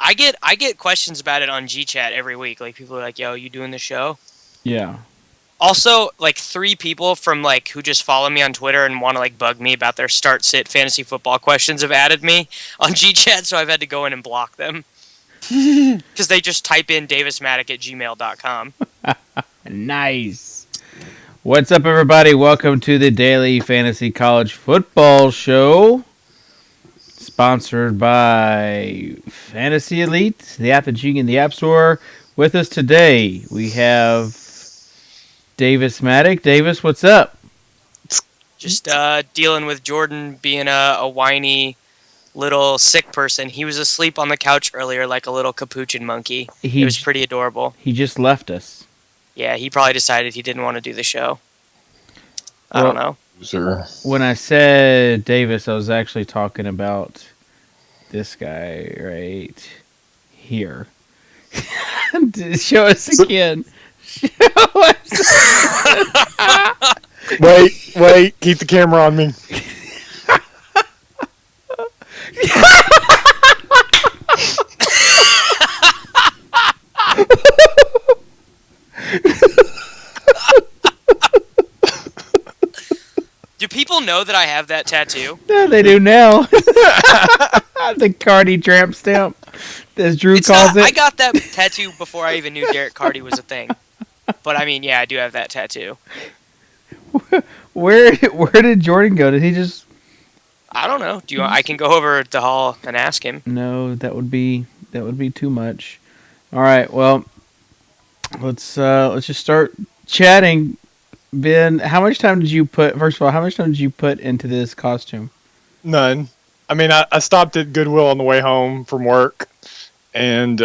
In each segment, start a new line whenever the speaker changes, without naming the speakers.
I get questions about it on GChat every week. Like people are like, "Yo, you doing the show?"
Yeah.
Also, like 3 people from like who just follow me on Twitter and want to like bug me about their start sit fantasy football questions have added me on GChat, so I've had to go in and block them because they just type in davismaddock@gmail.com.
Nice. What's up, everybody? Welcome to the Daily Fantasy College Football Show, sponsored by FantasyElite, the app that you can in the App Store. With us today, we have Davis Maddock. Davis, what's up?
Just dealing with Jordan being a whiny little sick person. He was asleep on the couch earlier like a little capuchin monkey. It was pretty adorable.
He just left us.
Yeah, he probably decided he didn't want to do the show. I don't know.
Sure.
When I said Davis, I was actually talking about this guy right here. Show us again. Show us.
Wait, keep the camera on me.
Do people know that I have that tattoo?
Yeah, they do now. The Cardi tramp stamp, as Drew calls it.
I got that tattoo before I even knew Derek Cardi was a thing. But I mean, yeah, I do have that tattoo.
Where did Jordan go? Did he just?
I don't know. I can go over the hall and ask him.
No, that would be too much. All right, well, let's just start chatting. Ben, how much time did you put? First of all, how much time did you put into this costume?
None. I mean, I stopped at Goodwill on the way home from work, and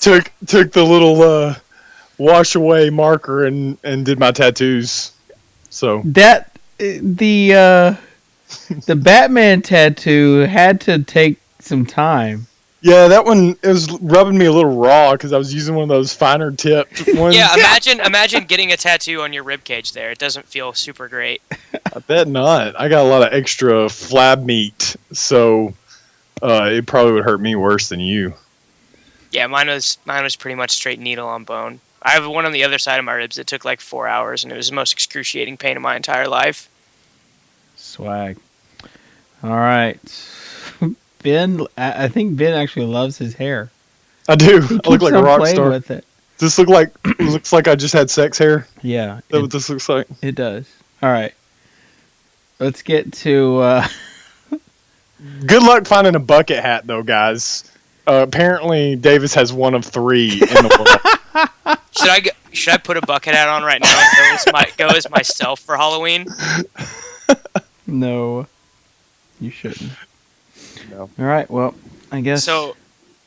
took the little wash away marker and did my tattoos. So
that the Batman tattoo had to take some time.
yeah, that one, it was rubbing me a little raw because I was using one of those finer tipped ones.
Yeah, imagine getting a tattoo on your ribcage there. It doesn't feel super great.
I bet not. I got a lot of extra flab meat, so it probably would hurt me worse than you.
Yeah, mine was pretty much straight needle on bone. I have one on the other side of my ribs that took like 4 hours, and it was the most excruciating pain of my entire life.
Swag. All right. Ben, I think Ben actually loves his hair.
I do. I look like a rock star.
With it.
This looks like I just had sex hair.
Yeah.
Is that what this looks like?
It does. All right. Let's get to...
Good luck finding a bucket hat, though, guys. Apparently, Davis has one of 3 in the world.
Should I put a bucket hat on right now and go as myself for Halloween?
No. You shouldn't.
No.
All right, well, I guess...
So,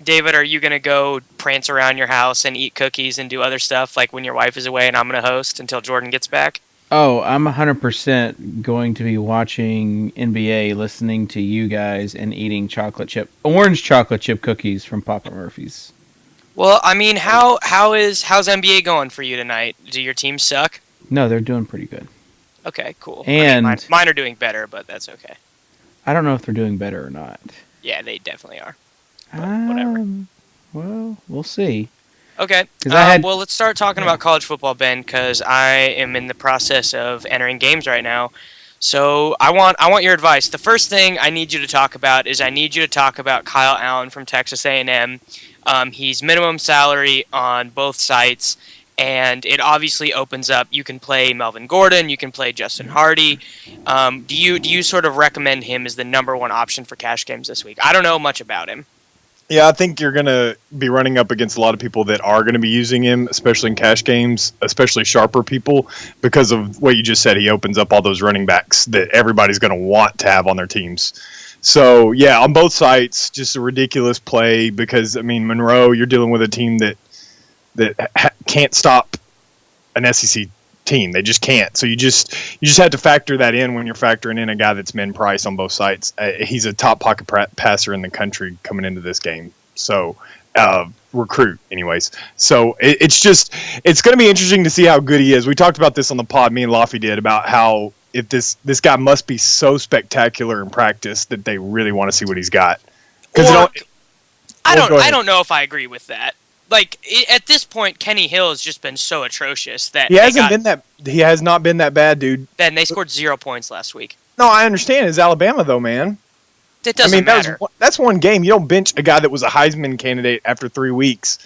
David, are you going to go prance around your house and eat cookies and do other stuff, like when your wife is away and I'm going to host until Jordan gets back?
Oh, I'm 100% going to be watching NBA, listening to you guys, and eating orange chocolate chip cookies from Papa Murphy's.
Well, I mean, how's NBA going for you tonight? Do your teams suck?
No, they're doing pretty good.
Okay, cool.
And
I mean, mine are doing better, but that's okay.
I don't know if they're doing better or not.
Yeah, they definitely are. But whatever.
Well, we'll see.
Okay. Well, let's start talking about college football, Ben, because I am in the process of entering games right now. So I want your advice. The first thing I need you to talk about is Kyle Allen from Texas A&M. He's minimum salary on both sites, and it obviously opens up. You can play Melvin Gordon. You can play Justin Hardy. Do you sort of recommend him as the number one option for cash games this week? I don't know much about him.
Yeah, I think you're going to be running up against a lot of people that are going to be using him, especially in cash games, especially sharper people, because of what you just said. He opens up all those running backs that everybody's going to want to have on their teams. So, yeah, on both sites, just a ridiculous play because, I mean, Monroe, you're dealing with a team that can't stop an SEC team. They just can't. So you just have to factor that in when you're factoring in a guy that's min price on both sites. He's a top pocket passer in the country coming into this game. So recruit anyways. So it's going to be interesting to see how good he is. We talked about this on the pod, me and Laffy did, about how if this guy must be so spectacular in practice that they really want to see what he's got.
I don't know if I agree with that. Like at this point, Kenny Hill has just been so atrocious that
he has not been that bad, dude.
Ben, they scored 0 points last week.
No, I understand. It's Alabama though, man.
It doesn't matter.
That's one game. You don't bench a guy that was a Heisman candidate after 3 weeks.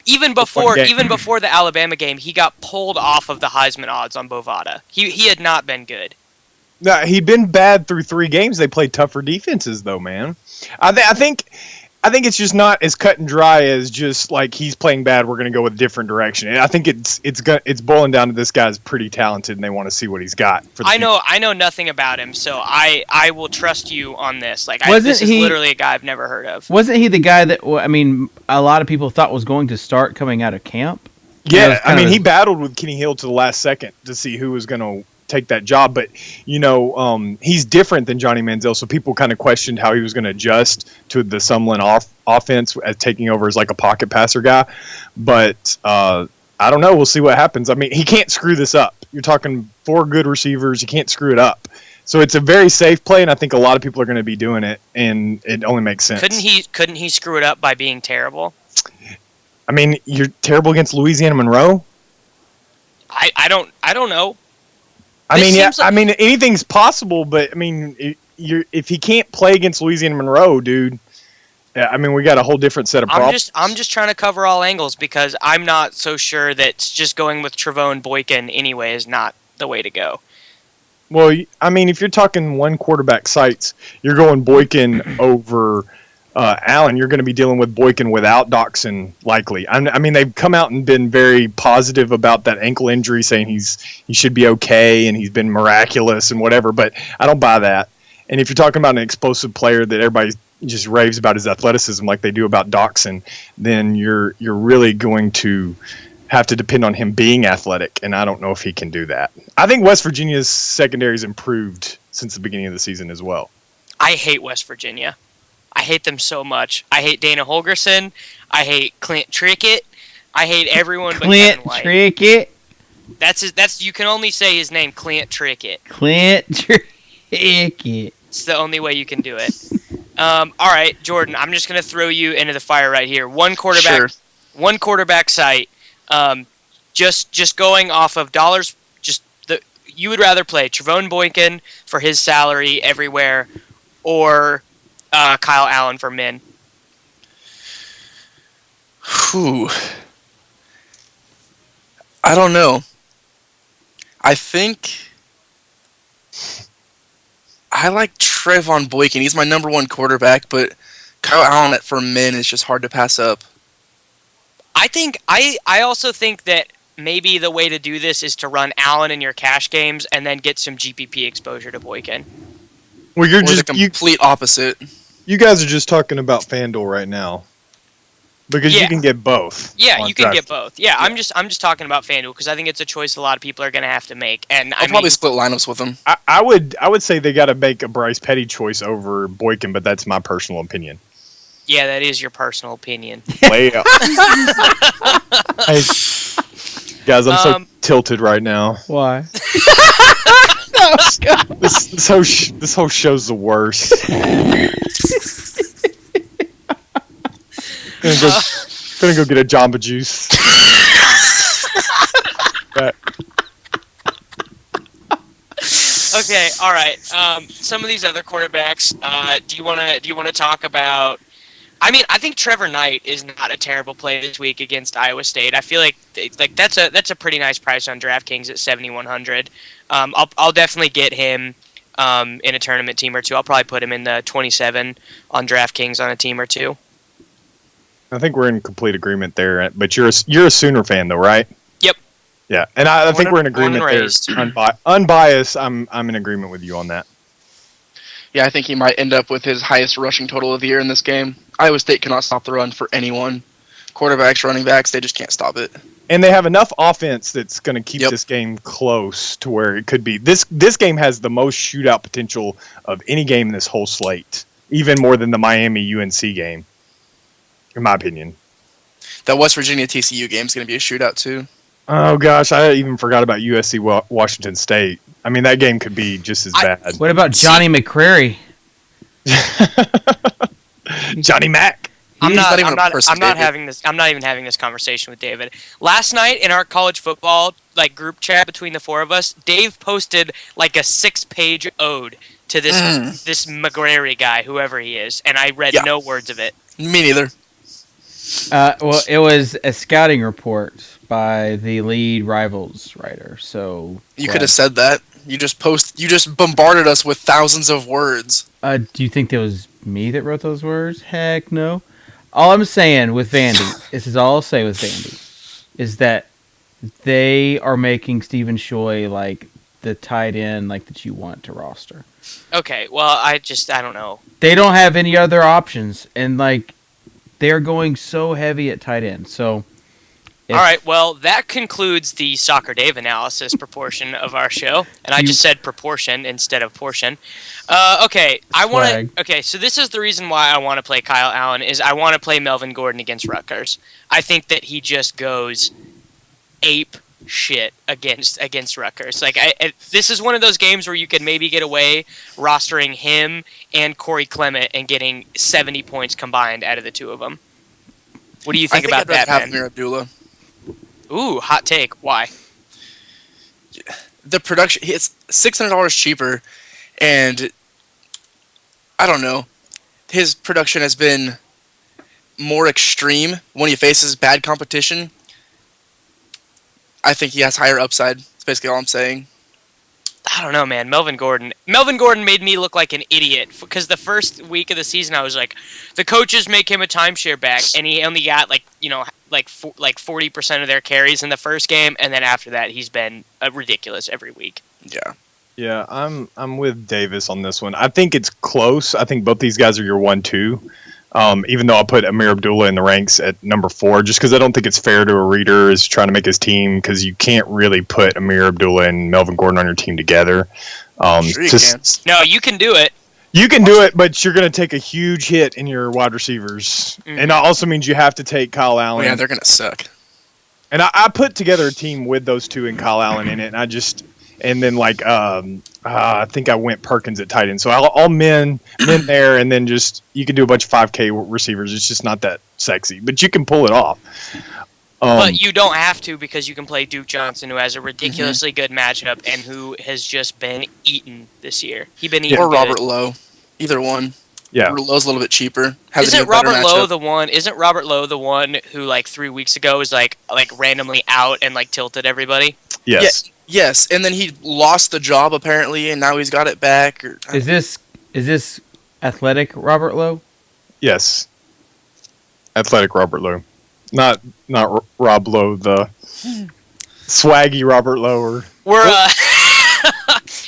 Even before the Alabama game, he got pulled off of the Heisman odds on Bovada. He had not been good.
No, he'd been bad through 3 games. They played tougher defenses, though, man. I think it's just not as cut and dry as just like he's playing bad. We're going to go with a different direction. And I think it's boiling down to this guy's pretty talented, and they want to see what he's got.
I know nothing about him, so I will trust you on this. Like, this is literally a guy I've never heard of.
Wasn't he the guy that a lot of people thought was going to start coming out of camp?
Yeah, he battled with Kenny Hill to the last second to see who was going to take that job, but he's different than Johnny Manziel, so people kind of questioned how he was going to adjust to the Sumlin offense as taking over as like a pocket passer guy. But I don't know. We'll see what happens. I mean, he can't screw this up. You're talking 4 good receivers. You can't screw it up. So it's a very safe play, and I think a lot of people are going to be doing it, and it only makes sense.
Couldn't he screw it up by being terrible?
I mean, you're terrible against Louisiana Monroe.
I don't know.
I mean, anything's possible, but I mean, if he can't play against Louisiana Monroe, dude, I mean, we got a whole different set of problems.
I'm just trying to cover all angles because I'm not so sure that just going with Trevone Boykin anyway is not the way to go.
Well, I mean, if you're talking one quarterback sites, you're going Boykin over Allen. You're going to be dealing with Boykin without Doxson, likely. I mean, they've come out and been very positive about that ankle injury, saying he should be okay and he's been miraculous and whatever. But I don't buy that. And if you're talking about an explosive player that everybody just raves about his athleticism, like they do about Doxson, then you're really going to have to depend on him being athletic, and I don't know if he can do that. I think West Virginia's secondary's improved since the beginning of the season as well.
I hate West Virginia. I hate them so much. I hate Dana Holgerson. I hate Clint Trickett. I hate everyone but Kevin White.
Clint Trickett?
That's you can only say his name, Clint Trickett.
Clint Trickett.
It's the only way you can do it. All right, Jordan, I'm just going to throw you into the fire right here. One quarterback site. Just going off of dollars, you would rather play Trevone Boykin for his salary everywhere or Kyle Allen for min?
Whew. I don't know. I think I like Trevone Boykin. He's my number 1 quarterback, but Kyle Allen for min is just hard to pass up.
I also think that maybe the way to do this is to run Allen in your cash games and then get some GPP exposure to Boykin.
Well, you're
just the complete opposite.
You guys are just talking about FanDuel right now, because you can get both.
Yeah, you can get both. Yeah, I'm just talking about FanDuel because I think it's a choice a lot of people are going to have to make. And
I'll probably split lineups with them.
I would say they got to make a Bryce Petty choice over Boykin, but that's my personal opinion.
Yeah, that is your personal opinion.
Way up. Hey, guys, I'm so tilted right now.
Why?
This whole show's the worst. Gonna go get a Jamba Juice.
Okay, all right. Some of these other quarterbacks. Do you want to talk about? I mean, I think Trevor Knight is not a terrible play this week against Iowa State. I feel like that's a pretty nice price on DraftKings at 7,100. I'll definitely get him in a tournament team or two. I'll probably put him in the 27 on DraftKings on a team or two.
I think we're in complete agreement there. But you're a Sooner fan, though, right?
Yep.
Yeah, and I think we're in agreement there. Unbiased, I'm in agreement with you on that.
Yeah, I think he might end up with his highest rushing total of the year in this game. Iowa State cannot stop the run for anyone. Quarterbacks, running backs, they just can't stop it.
And they have enough offense that's going to keep this game close to where it could be. This game has the most shootout potential of any game in this whole slate, even more than the Miami-UNC game, in my opinion.
That West Virginia-TCU game is going to be a shootout, too.
Oh, gosh, I even forgot about USC-Washington State. I mean, that game could be just as bad.
What about Johnny McCrary?
Johnny Mac.
I'm
not
not.
even
I'm
a
not.
person,
I'm not
David.
having this. I'm not even having this conversation with David. Last night in our college football group chat between the four of us, Dave posted like a 6-page ode to this McGrary guy, whoever he is, and I read
Yeah.
no words of it.
Me neither.
Well, it was a scouting report by the lead Rivals writer. So
You could have said that. You just bombarded us with thousands of words.
Do you think that was me that wrote those words? Heck no. All I'm saying with Vandy, this is all I'll say with Vandy, is that they are making Stephen Shoy like the tight end like that you want to roster.
Okay, well, I don't know.
They don't have any other options, and like they're going so heavy at tight end. So,
All right, well, that concludes the Soccer Dave analysis proportion of our show, and I just said proportion instead of portion. Okay, Okay, so this is the reason why I want to play Kyle Allen is I want to play Melvin Gordon against Rutgers. I think that he just goes ape shit against Rutgers. This is one of those games where you could maybe get away rostering him and Corey Clement and getting 70 points combined out of the two of them. What do you think about that,
I'd rather have
Ben?
Amir Abdullah.
Ooh, hot take. Why?
The production, it's $600 cheaper, and I don't know. His production has been more extreme when he faces bad competition. I think he has higher upside. That's basically all I'm saying.
I don't know, man. Melvin Gordon made me look like an idiot because the first week of the season I was like, the coaches make him a timeshare back, and he only got 40% of their carries in the first game, and then after that he's been ridiculous every week.
Yeah.
Yeah, I'm with Davis on this one. I think it's close. I think both these guys are your 1-2. Even though I'll put Amir Abdullah in the ranks at number 4, just because I don't think it's fair to a reader who's trying to make his team, because you can't really put Amir Abdullah and Melvin Gordon on your team together.
Sure you can.
No, you can do it.
You can do it, but you're going to take a huge hit in your wide receivers. Mm-hmm. And that also memeans you have to take Kyle Allen.
Yeah, they're going to suck.
And I put together a team with those two and Kyle Allen in it, and I think I went Perkins at tight end. So all men there, and then just you can do a bunch of 5K receivers. It's just not that sexy, but you can pull it off.
But you don't have to, because you can play Duke Johnson, who has a ridiculously good matchup and who has just been eaten this year. He's been eaten.
Or Robert Lowe, either one.
Yeah,
Robert Lowe's a little bit cheaper.
Isn't Robert Lowe the one who 3 weeks ago was like randomly out and tilted everybody?
Yes.
Yes, and then he lost the job apparently, and now he's got it back.
Is this athletic Robert Lowe?
Yes, athletic Robert Lowe, not Rob Lowe, the swaggy Robert Lowe.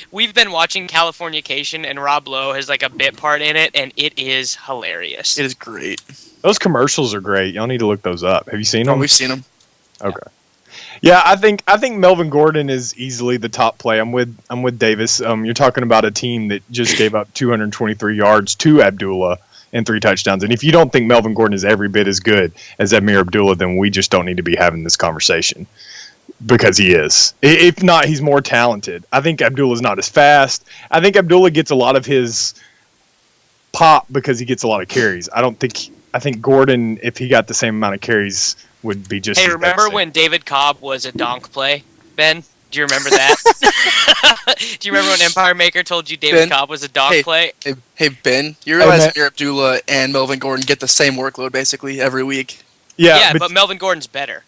We've been watching Californication, and Rob Lowe has a bit part in it, and it is hilarious.
It is great.
Those commercials are great. Y'all need to look those up. Have you seen them?
Oh, we've seen them.
Okay. Yeah, I think Melvin Gordon is easily the top play. I'm with Davis. You're talking about a team that just gave up 223 yards to Abdullah and 3 touchdowns. And if you don't think Melvin Gordon is every bit as good as Amir Abdullah, then we just don't need to be having this conversation, because he is. If not, he's more talented. I think Abdullah's not as fast. I think Abdullah gets a lot of his pop because he gets a lot of carries. I think Gordon, if he got the same amount of carries, would be just.
Hey, remember when David Cobb was a donk play, Ben? Do you remember that? Do you remember when Empire Maker told you David Cobb was a donk play?
Hey, Ben, you realize Amir Abdullah and Melvin Gordon get the same workload basically every week?
Yeah, but Melvin Gordon's better.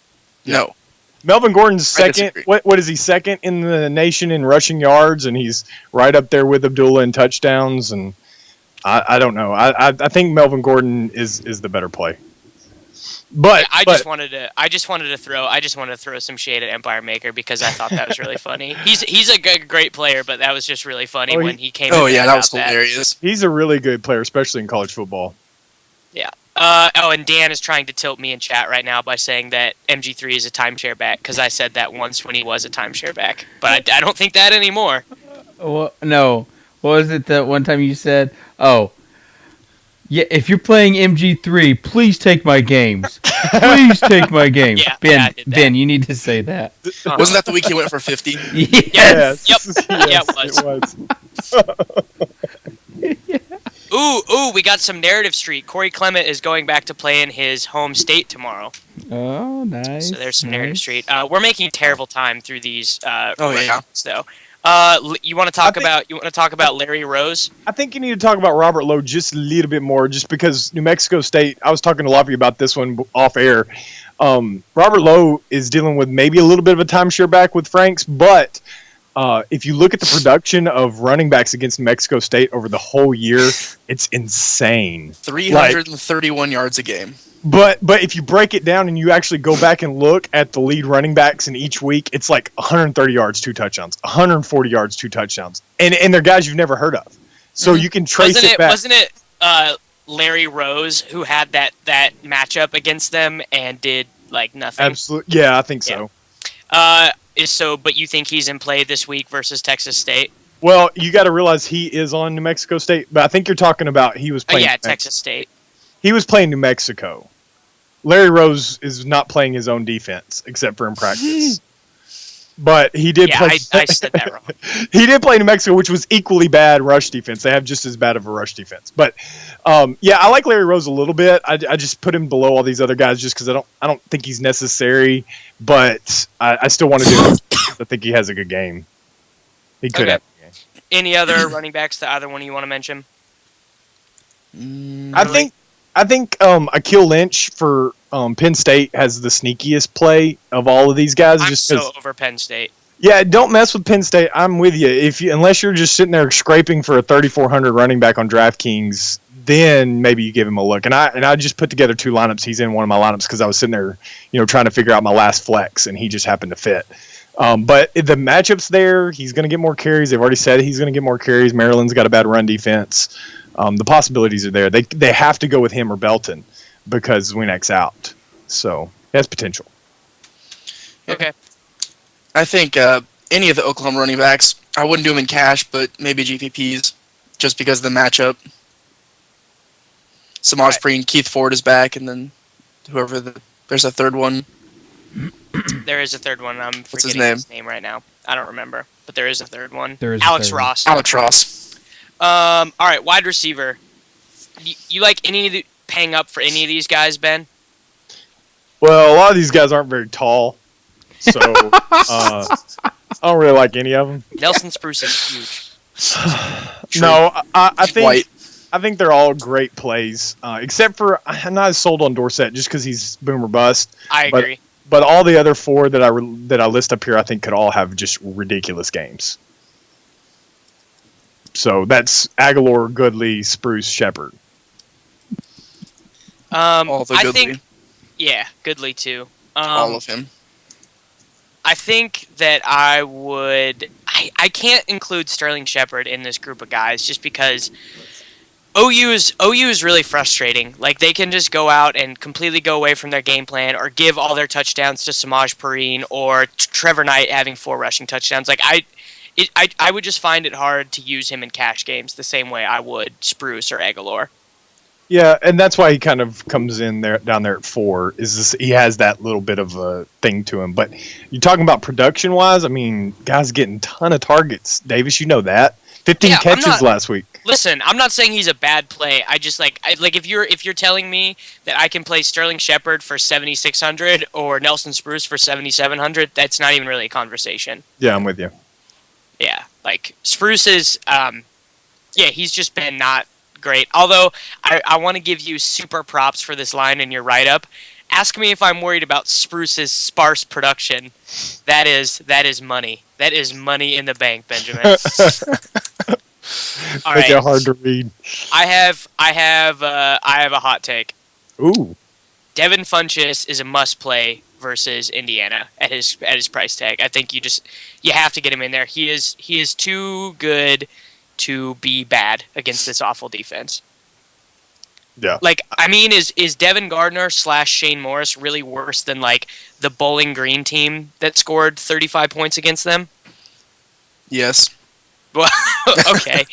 No.
Melvin Gordon's second. What is he, second in the nation in rushing yards, and he's right up there with Abdullah in touchdowns. And I don't know. I think Melvin Gordon is the better play. But
I just wanted to throw some shade at Empire Maker because I thought that was really funny. He's a great player, but that was just really funny when he came.
Oh yeah, that was hilarious.
He's a really good player, especially in college football.
Yeah. And Dan is trying to tilt me in chat right now by saying that MG3 is a timeshare back because I said that once when he was a timeshare back, but I don't think that anymore.
Well, no. What was it that one time you said? Oh. Yeah, if you're playing MG3, please take my games. Please take my games.
Yeah,
Ben, you need to say that.
Wasn't that the week he went for 50?
Yes.
Yep.
Yes,
Yeah, it was.
It was.
Ooh, we got some narrative street. Corey Clement is going back to play in his home state tomorrow.
Oh, nice.
So there's some narrative street. We're making terrible time through these rankings, though. You want to talk about Larry Rose?
I think you need to talk about Robert Lowe just a little bit more, just because New Mexico State. I was talking to Lofty about this one off air. Robert Lowe is dealing with maybe a little bit of a timeshare back with Franks, but if you look at the production of running backs against New Mexico State over the whole year, it's insane.
331 yards a game.
But if you break it down and you actually go back and look at the lead running backs in each week, it's like 130 yards, 2 touchdowns, 140 yards, 2 touchdowns, and they're guys you've never heard of. So you can trace it back.
Wasn't it Larry Rose who had that matchup against them and did like nothing?
Absolutely, yeah, I think so.
But you think he's in play this week versus Texas State?
Well, you got to realize he is on New Mexico State, but I think you're talking about he was playing.
Texas State.
He was playing New Mexico. Larry Rose is not playing his own defense except for in practice. But he did play.
I said that wrong.
He did play New Mexico, which was equally bad rush defense. They have just as bad of a rush defense. But I like Larry Rose a little bit. I just put him below all these other guys just because I don't think he's necessary. But I still want to do it. I think he has a good game. He could have.
Any other running backs that either one of you want to mention?
I think Akil Lynch for Penn State has the sneakiest play of all of these guys.
I'm so over Penn State.
Yeah, don't mess with Penn State. I'm with you. Unless you're just sitting there scraping for a 3,400 running back on DraftKings, then maybe you give him a look. And I just put together 2 lineups. He's in one of my lineups because I was sitting there, trying to figure out my last flex, and he just happened to fit. But the matchup's there. He's going to get more carries. They've already said he's going to get more carries. Maryland's got a bad run defense. The possibilities are there. They have to go with him or Belton because Winnick's out. So he has potential.
Okay.
I think any of the Oklahoma running backs, I wouldn't do them in cash, but maybe GPPs just because of the matchup. Samaj Preen, Keith Ford is back, and then there's a third one.
There is a third one. I'm forgetting his name right now. I don't remember, but there is a third one. Alex Ross.
Alex Ross.
All right, wide receiver. You like paying up for any of these guys, Ben?
Well, a lot of these guys aren't very tall, so I don't really like any of them.
Nelson Spruce is huge.
No, I think they're all great plays, except for I'm not as sold on Dorsett just because he's boom or bust.
I agree.
But all the other 4 that I list up here, I think could all have just ridiculous games. So that's Aguilar, Goodley, Spruce, Shepard.
All the Goodley.
I think, Goodley too.
All of him.
I think that I would. I can't include Sterling Shepard in this group of guys just because OU is really frustrating. Like they can just go out and completely go away from their game plan, or give all their touchdowns to Samaj Perine or Trevor Knight having 4 rushing touchdowns. Like I would just find it hard to use him in cash games the same way I would Spruce or Aguilar.
Yeah, and that's why he kind of comes in down there at 4. He has that little bit of a thing to him. But you're talking about production wise. I mean, guys getting a ton of targets. Davis, you know that 15 catches last week.
Listen, I'm not saying he's a bad play. I just if you're telling me that I can play Sterling Shepard for 7,600 or Nelson Spruce for 7,700, that's not even really a conversation.
Yeah, I'm with you.
Yeah, like Spruce is, he's just been not great. Although I want to give you super props for this line in your write-up. Ask me if I'm worried about Spruce's sparse production. That is money. That is money in the bank, Benjamin. All right.
Make it hard to read.
I have a hot take.
Ooh.
Devin Funchess is a must play versus Indiana at his price tag. I think you have to get him in there. He is too good to be bad against this awful defense.
Yeah.
Like, I mean, is Devin Gardner / Shane Morris really worse than like the Bowling Green team that scored 35 points against them?
Yes.
Well, okay.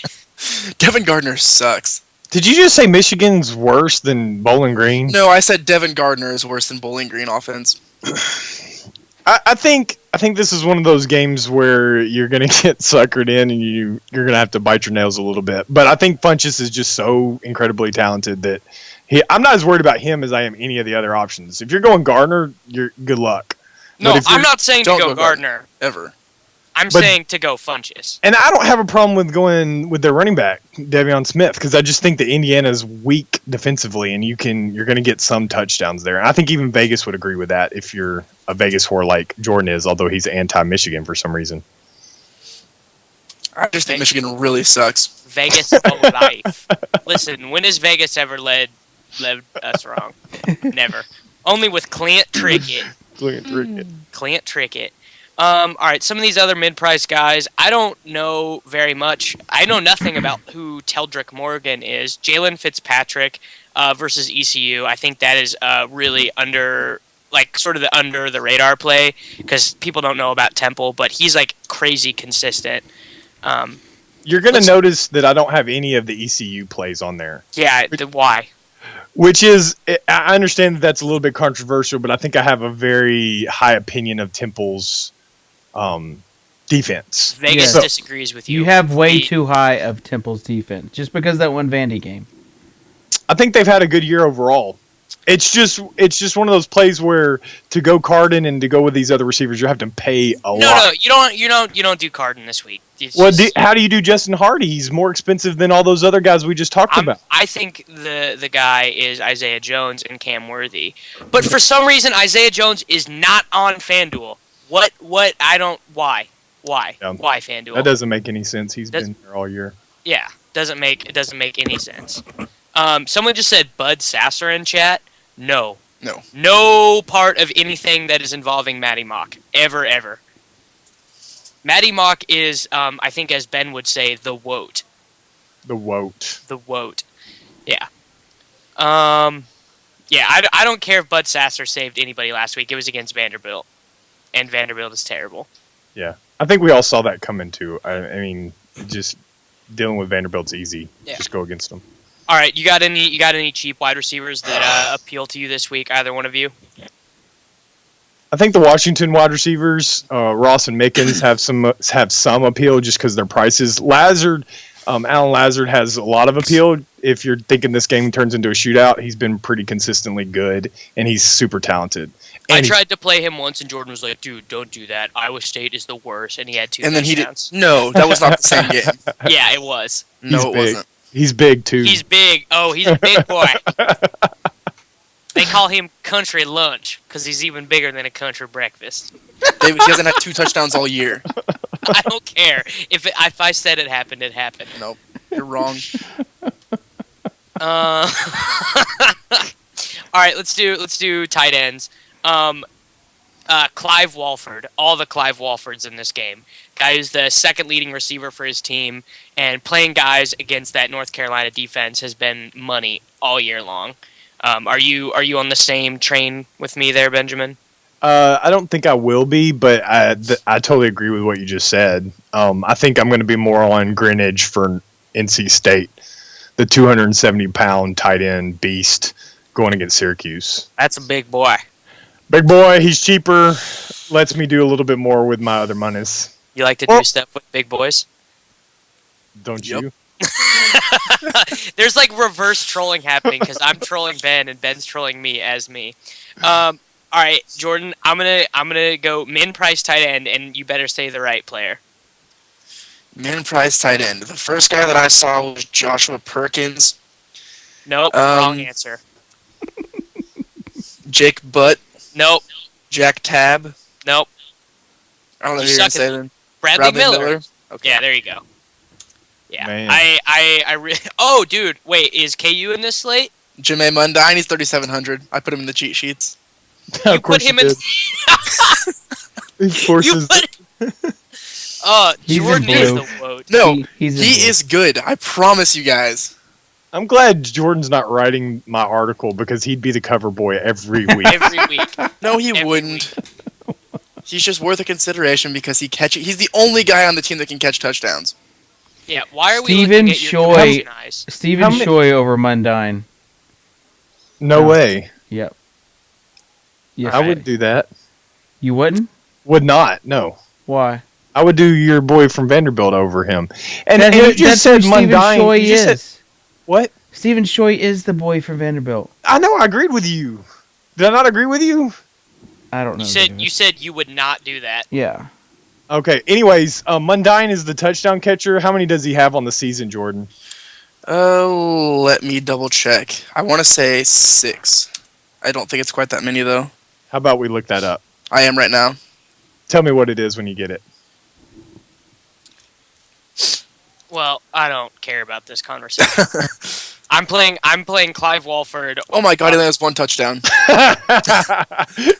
Devin Gardner sucks.
Did you just say Michigan's worse than Bowling Green?
No, I said Devin Gardner is worse than Bowling Green offense.
I think this is one of those games where you're gonna get suckered in and you're gonna have to bite your nails a little bit. But I think Funchess is just so incredibly talented that I'm not as worried about him as I am any of the other options. If you're going Gardner, you're good luck.
No, I'm not saying to go Gardner.
Ever.
I'm saying to go Funchess.
And I don't have a problem with going with their running back, De'Veon Smith, because I just think that Indiana's weak defensively, and you're going to get some touchdowns there. And I think even Vegas would agree with that if you're a Vegas whore like Jordan is, although he's anti-Michigan for some reason.
I just think Michigan really sucks.
Vegas for life. Listen, when has Vegas ever led us wrong? Never. Only with Clint Trickett. Clint Trickett. All right, some of these other mid-price guys, I don't know very much. I know nothing about who Teldrick Morgan is. Jalen Fitzpatrick versus ECU. I think that is really under the radar play because people don't know about Temple, but he's like crazy consistent.
You're going to notice that I don't have any of the ECU plays on there.
Yeah, why?
Which is, I understand that that's a little bit controversial, but I think I have a very high opinion of Temple's defense.
Vegas disagrees with you.
You have way too high of Temple's defense just because that one Vandy game.
I think they've had a good year overall. It's just one of those plays where to go Cardin and to go with these other receivers, you have to pay a lot.
No, you don't do Cardin this week.
How do you do Justin Hardy? He's more expensive than all those other guys we just talked about.
I think the guy is Isaiah Jones and Cam Worthy, but for some reason Isaiah Jones is not on FanDuel. Why? Why FanDuel?
That doesn't make any sense. He's been there all year.
Yeah, it doesn't make any sense. Someone just said Bud Sasser in chat. No part of anything that is involving Matty Mock ever. Matty Mock is, I think, as Ben would say, the woat.
The woat.
Yeah. I don't care if Bud Sasser saved anybody last week. It was against Vanderbilt. And Vanderbilt is terrible.
Yeah. I think we all saw that coming, too. I mean, just dealing with Vanderbilt's easy. Yeah. Just go against them.
All right, you got any cheap wide receivers that appeal to you this week, either one of you?
I think the Washington wide receivers, Ross and Mickens, have some appeal just because their prices. Alan Lazard has a lot of appeal. If you're thinking this game turns into a shootout, he's been pretty consistently good, and he's super talented. And
I tried to play him once, and Jordan was like, "Dude, don't do that. Iowa State is the worst," and he had 2 touchdowns.
And then he did. No, that was not the same game.
Yeah, it was.
No, it wasn't.
He's big too.
He's big. Oh, he's a big boy. They call him Country Lunch because he's even bigger than a country breakfast.
He hasn't had 2 touchdowns all year.
I don't care. If I said it happened, it happened.
Nope, you're wrong.
All right, let's do tight ends. Clive Walford, all the Clive Walfords in this game. Guy who's the second leading receiver for his team, and playing guys against that North Carolina defense has been money all year long. Are you on the same train with me there, Benjamin?
I don't think I will be, but I totally agree with what you just said. I think I'm going to be more on Greenidge for NC State, the 270-pound tight end beast going against Syracuse.
That's a big boy.
Big boy, he's cheaper, lets me do a little bit more with my other monies.
You like to do stuff with big boys?
Don't you?
There's like reverse trolling happening because I'm trolling Ben and Ben's trolling me as me. All right, Jordan, I'm gonna go min price tight end, and you better say the right player.
Min price tight end. The first guy that I saw was Joshua Perkins.
Nope, wrong answer.
Jake Butt.
Nope.
Jack Tab.
Nope.
I don't know who you're gonna say then.
Bradley Miller.
Okay.
Yeah, there you go. Yeah,
Man.
I really. Oh, dude, wait, is KU in this slate?
Jermaine Mundine, he's 3,700. I put him in the cheat sheets.
You put him in.
Of course.
Jordan is the woat.
No, he is good. I promise you guys.
I'm glad Jordan's not writing my article because he'd be the cover boy every week.
Every week.
No, he wouldn't. He's just worth a consideration because he's the only guy on the team that can catch touchdowns.
Yeah, why are we looking at your confusion eyes?
Stephen Shoy over Mundine.
No way.
Yep. Yes,
I would do that.
You wouldn't?
Would not. No.
Why?
I would do your boy from Vanderbilt over him. And
That's
you just said
Stephen
Mundine.
Choi
You just
is.
said, what?
Stephen Choi is the boy from Vanderbilt.
I know. I agreed with you. Did I not agree with you?
I don't know.
You said you would not do that.
Yeah.
Okay. Anyways, Mundine is the touchdown catcher. How many does he have on the season, Jordan?
Oh, let me double check. I want to say 6. I don't think it's quite that many though.
How about we look that up?
I am right now.
Tell me what it is when you get it.
Well, I don't care about this conversation. I'm playing Clive Walford.
Oh my god, he only has 1 touchdown.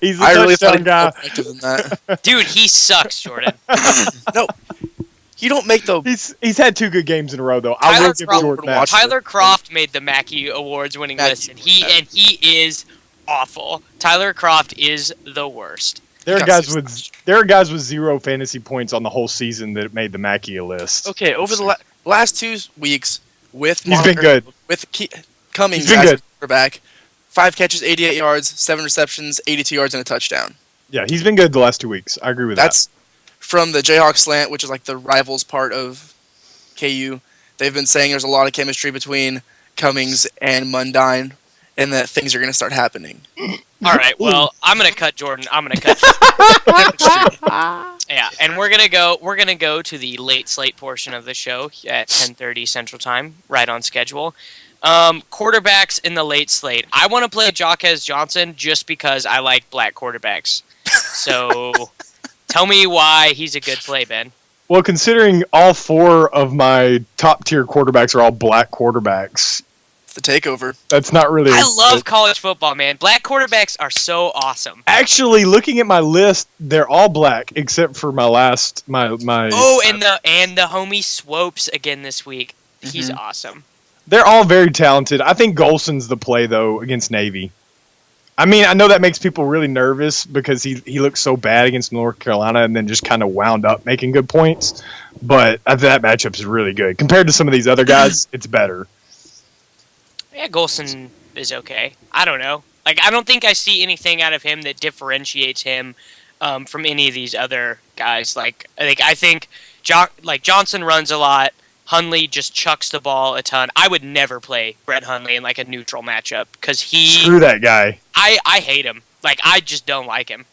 He's a
I really thought
touchdown
he'd be
guy.
more effective than that.
Dude, he sucks, Jordan.
No, you don't make the.
He's had 2 good games in a row though. I will give Jordan that.
Tyler Croft made the Mackey Awards winning list, and he is awful. Tyler Croft is the worst.
There are guys with 0 fantasy points on the whole season that made the Mackey list.
Okay, over the last 2 weeks with
He's been good.
With Cummings
He's been
as
good.
quarterback, 5 catches, 88 yards, 7 receptions, 82 yards, and a touchdown.
Yeah, he's been good the last 2 weeks. I agree with
That's from the Jayhawk slant, which is like the rivals part of KU. They've been saying there's a lot of chemistry between Cummings and Mundine, and that things are going to start happening.
All right, well, I'm gonna cut Jordan. I'm gonna cut. Yeah, and we're gonna go to the late slate portion of the show at 10:30 Central Time, right on schedule. Quarterbacks in the late slate. I want to play Jacquez Johnson just because I like black quarterbacks. So, tell me why he's a good play, Ben.
Well, considering all 4 of my top tier quarterbacks are all black quarterbacks,
The takeover.
that's not really.
I love college football, man. Black quarterbacks are so awesome.
Actually, looking at my list, they're all black except for my last my.
Oh, and the homie Swopes again this week. He's awesome.
They're all very talented. I think Golson's the play though against Navy. I mean, I know that makes people really nervous because he looked so bad against North Carolina and then just kind of wound up making good points. But that matchup is really good compared to some of these other guys. It's better.
Yeah, Golson is okay. I don't know. Like, I don't think I see anything out of him that differentiates him from any of these other guys. I think Johnson runs a lot. Hundley just chucks the ball a ton. I would never play Brett Hundley in like a neutral matchup because
Screw that guy.
I hate him. Like, I just don't like him.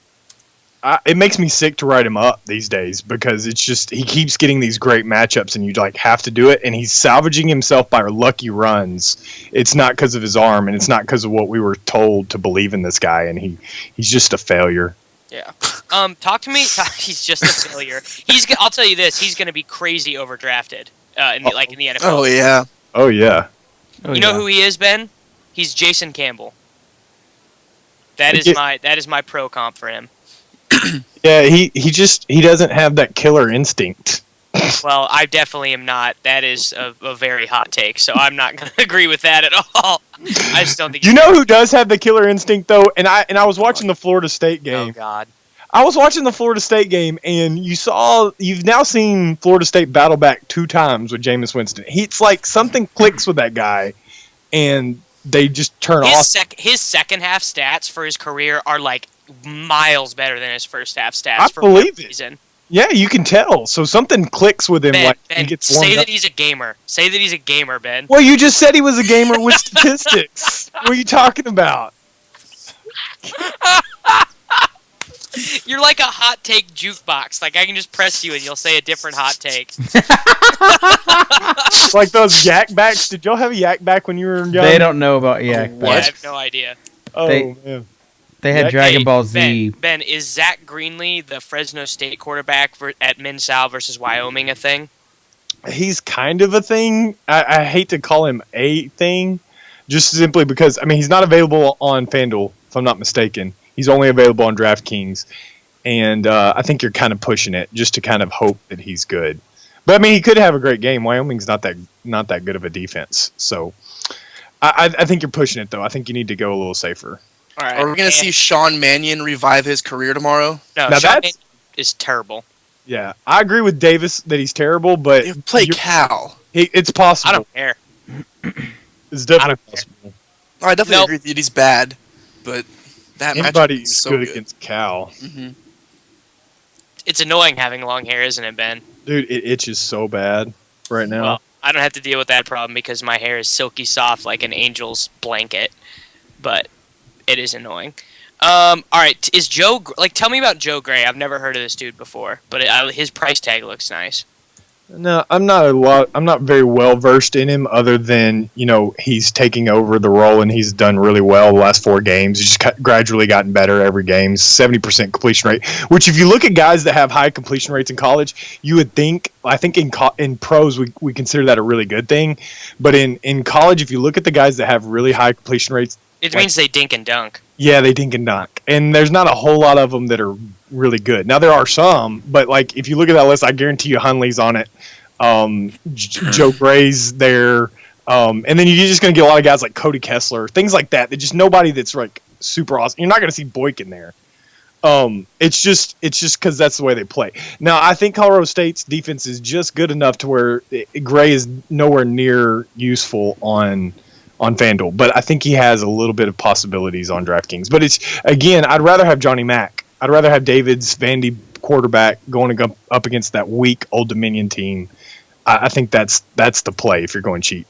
It makes me sick to write him up these days because it's just he keeps getting these great matchups and you like have to do it, and he's salvaging himself by lucky runs. It's not because of his arm, and it's not because of what we were told to believe in this guy, and he's just a failure.
Yeah. Talk to me. He's just a failure. I'll tell you this. He's going to be crazy overdrafted in the NFL.
Oh yeah.
Oh yeah.
Oh,
You know who he is, Ben? He's Jason Campbell. That is my pro comp for him.
Yeah, he doesn't have that killer instinct.
Well, I definitely am not. That is a very hot take, so I'm not going to agree with that at all. I just don't think.
You know who does have the killer instinct though? And I was watching the Florida State game.
Oh God.
I was watching the Florida State game, and you've now seen Florida State battle back 2 times with Jameis Winston. It's like something clicks with that guy, and they just turn off.
His second half stats for his career are like miles better than his first half stats.
I
for
believe
whatever
it.
reason.
Yeah, you can tell. So something clicks with him.
Ben,
he gets warmed
say
up.
that he's a gamer. Say that he's a gamer, Ben.
Well, you just said he was a gamer with statistics. What are you talking about?
You're like a hot take jukebox. Like, I can just press you and you'll say a different hot take.
Like those yak backs. Did y'all have a yak back when you were young?
They don't know about yak
Yeah, I
backs.
have no idea.
Oh, man.
They had
Hey,
Dragon Ball Z.
Ben, is Zach Greenlee, the Fresno State quarterback at Mid-Sal versus Wyoming, a thing?
He's kind of a thing. I hate to call him a thing, just simply because, I mean, he's not available on FanDuel, if I'm not mistaken. He's only available on DraftKings. And I think you're kind of pushing it just to kind of hope that he's good. But, I mean, he could have a great game. Wyoming's not that good of a defense. So I think you're pushing it, though. I think you need to go a little safer.
All right.
Are we going to see Sean Mannion revive his career tomorrow?
No,
Now
Sean
that's-
is terrible.
Yeah, I agree with Davis that he's terrible, but
You play Cal.
it's possible.
I don't care.
It's definitely
care.
possible.
Oh, I definitely
Nope.
agree that he's bad, but that matchup
Anybody's
is so
good
good.
against Cal.
hmm
it's annoying having long hair, isn't it, Ben?
Dude, it itches so bad right now.
Well, I don't have to deal with that problem because my hair is silky soft like an angel's blanket, but it is annoying. All right, is Joe like? Tell me about Joe Gray. I've never heard of this dude before, but his price tag looks nice.
No, I'm not very well versed in him, other than he's taking over the role and he's done really well the last 4 games. He's just gradually gotten better every game. 70% completion rate, which if you look at guys that have high completion rates in college, you would think. I think in pros we consider that a really good thing, but in college, if you look at the guys that have really high completion rates,
it means they dink and dunk.
Yeah, they dink and dunk, and there's not a whole lot of them that are really good. Now there are some, but like if you look at that list, I guarantee you Hunley's on it. Joe Gray's there, and then you're just going to get a lot of guys like Cody Kessler, things like that. They're just nobody that's like super awesome. You're not going to see Boykin there. It's just because that's the way they play. Now I think Colorado State's defense is just good enough to where Gray is nowhere near useful on FanDuel, but I think he has a little bit of possibilities on DraftKings. But it's again, I'd rather have Johnny Mack. I'd rather have David's Vandy quarterback going up against that weak Old Dominion team. I think that's the play if you're going cheap.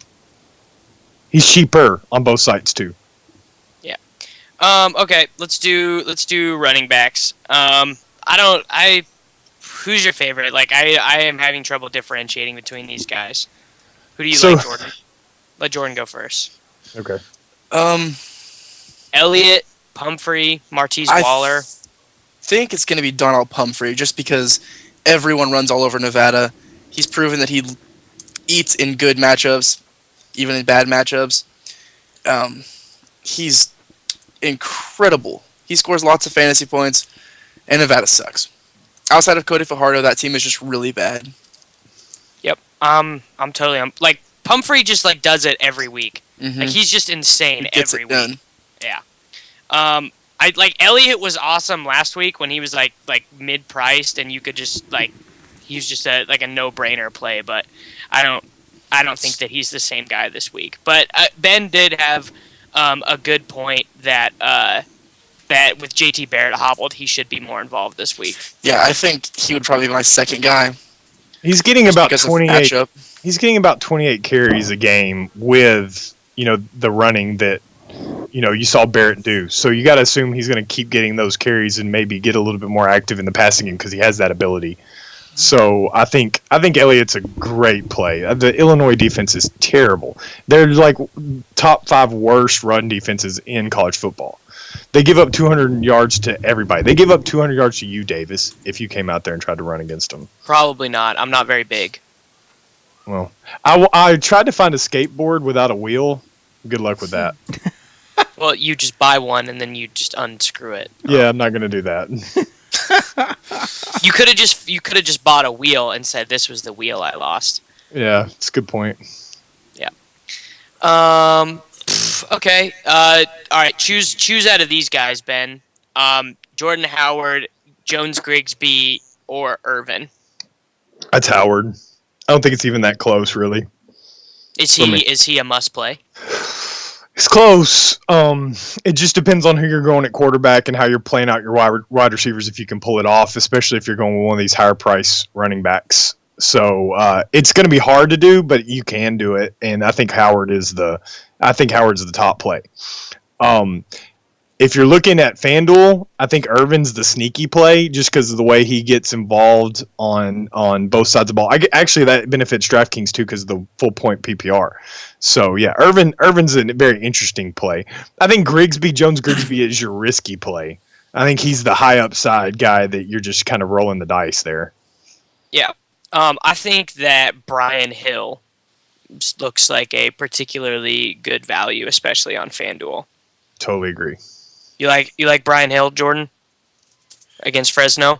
He's cheaper on both sides too.
Yeah. Okay. Let's do running backs. Who's your favorite? Like I am having trouble differentiating between these guys. Who do you like, Jordan? Let Jordan go first.
Okay.
Elliott, Pumphrey, Martise Waller.
Think it's going to be Donald Pumphrey just because everyone runs all over Nevada. He's proven that he eats in good matchups, even in bad matchups. He's incredible. He scores lots of fantasy points, and Nevada sucks. Outside of Cody Fajardo, that team is just really bad.
Yep. I'm totally like Pumphrey just like does it every week.
Mm-hmm.
Like he's just insane every week.
Done.
Yeah. I like Elliott was awesome last week when he was like mid priced and you could just like he was just a no-brainer play, but I don't think that he's the same guy this week. But Ben did have a good point that that with JT Barrett hobbled, he should be more involved this week.
Yeah, I think he would probably be my second guy.
He's getting about 28. He's getting about 28 carries a game with the running that you saw Barrett do. So you got to assume he's going to keep getting those carries and maybe get a little bit more active in the passing game because he has that ability. So I think Elliott's a great play. The Illinois defense is terrible. They're like top 5 worst run defenses in college football. They give up 200 yards to everybody. They give up 200 yards to you, Davis, if you came out there and tried to run against them.
Probably not. I'm not very big.
Well, I tried to find a skateboard without a wheel. Good luck with that.
Well, you just buy one and then you just unscrew it.
Yeah, I'm not going to do that.
You could have just bought a wheel and said this was the wheel I lost.
Yeah, it's a good point.
Yeah. Okay. All right. Choose out of these guys, Ben. Jordan Howard, Jones Grigsby, or Irvin.
That's Howard. I don't think it's even that close, really.
Is he a must play?
It's close. It just depends on who you're going at quarterback and how you're playing out your wide receivers if you can pull it off, especially if you're going with one of these higher price running backs. So it's going to be hard to do, but you can do it, and I think Howard's the top play. If you're looking at FanDuel, I think Irvin's the sneaky play just because of the way he gets involved on both sides of the ball. Actually, that benefits DraftKings too because of the full point PPR. So yeah, Irvin's a very interesting play. I think Jones Grigsby is your risky play. I think he's the high upside guy that you're just kind of rolling the dice there.
Yeah. I think that Brian Hill looks like a particularly good value, especially on FanDuel.
Totally agree.
You like Brian Hill, Jordan? Against Fresno?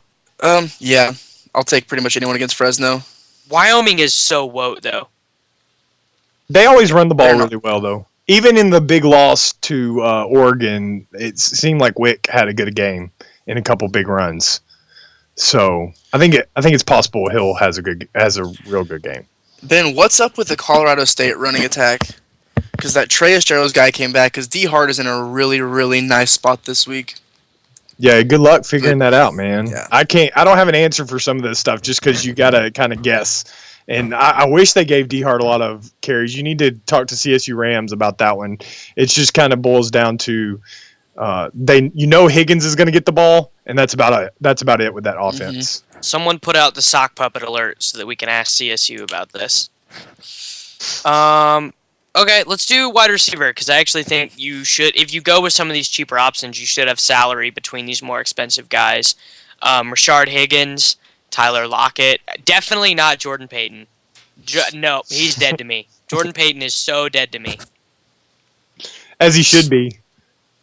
Yeah. I'll take pretty much anyone against Fresno.
Wyoming is so woke, though.
They always run the ball really well, though. Even in the big loss to Oregon, it seemed like Wick had a good game in a couple big runs. So I think it's possible Hill has a real good game.
Ben, what's up with the Colorado State running attack? Because that Treyas Gerald's guy came back because D Hart is in a really, really nice spot this week.
Yeah, good luck figuring that out, man.
Yeah.
I don't have an answer for some of this stuff just because you got to kind of guess. And I wish they gave D-Hart a lot of carries. You need to talk to CSU Rams about that one. It just kind of boils down to Higgins is going to get the ball, and that's about it with that offense.
Someone put out the sock puppet alert so that we can ask CSU about this. Okay, let's do wide receiver, because I actually think you should, if you go with some of these cheaper options, you should have salary between these more expensive guys. Rashard Higgins, Tyler Lockett, definitely not Jordan Payton. No, he's dead to me. Jordan Payton is so dead to me.
As he should be.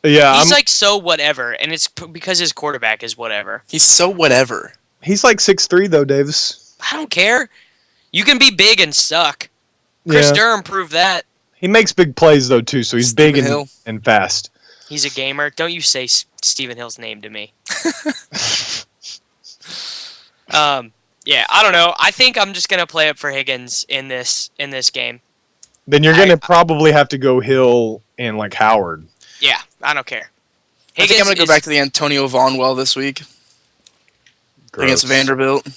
Yeah,
he's like so whatever, and it's because his quarterback is whatever.
He's so whatever.
He's like 6'3", though, Davis.
I don't care. You can be big and suck. Chris Durham proved that.
He makes big plays, though, too, so he's big and fast.
He's a gamer. Don't you say Stephen Hill's name to me. Yeah, I don't know. I think I'm just going to play up for Higgins in this game.
Then you're going to probably have to go Hill and, like, Howard.
Yeah, I don't care.
I think I'm going to go back to the Antonio Vaughn well this week. Gross. Against Vanderbilt.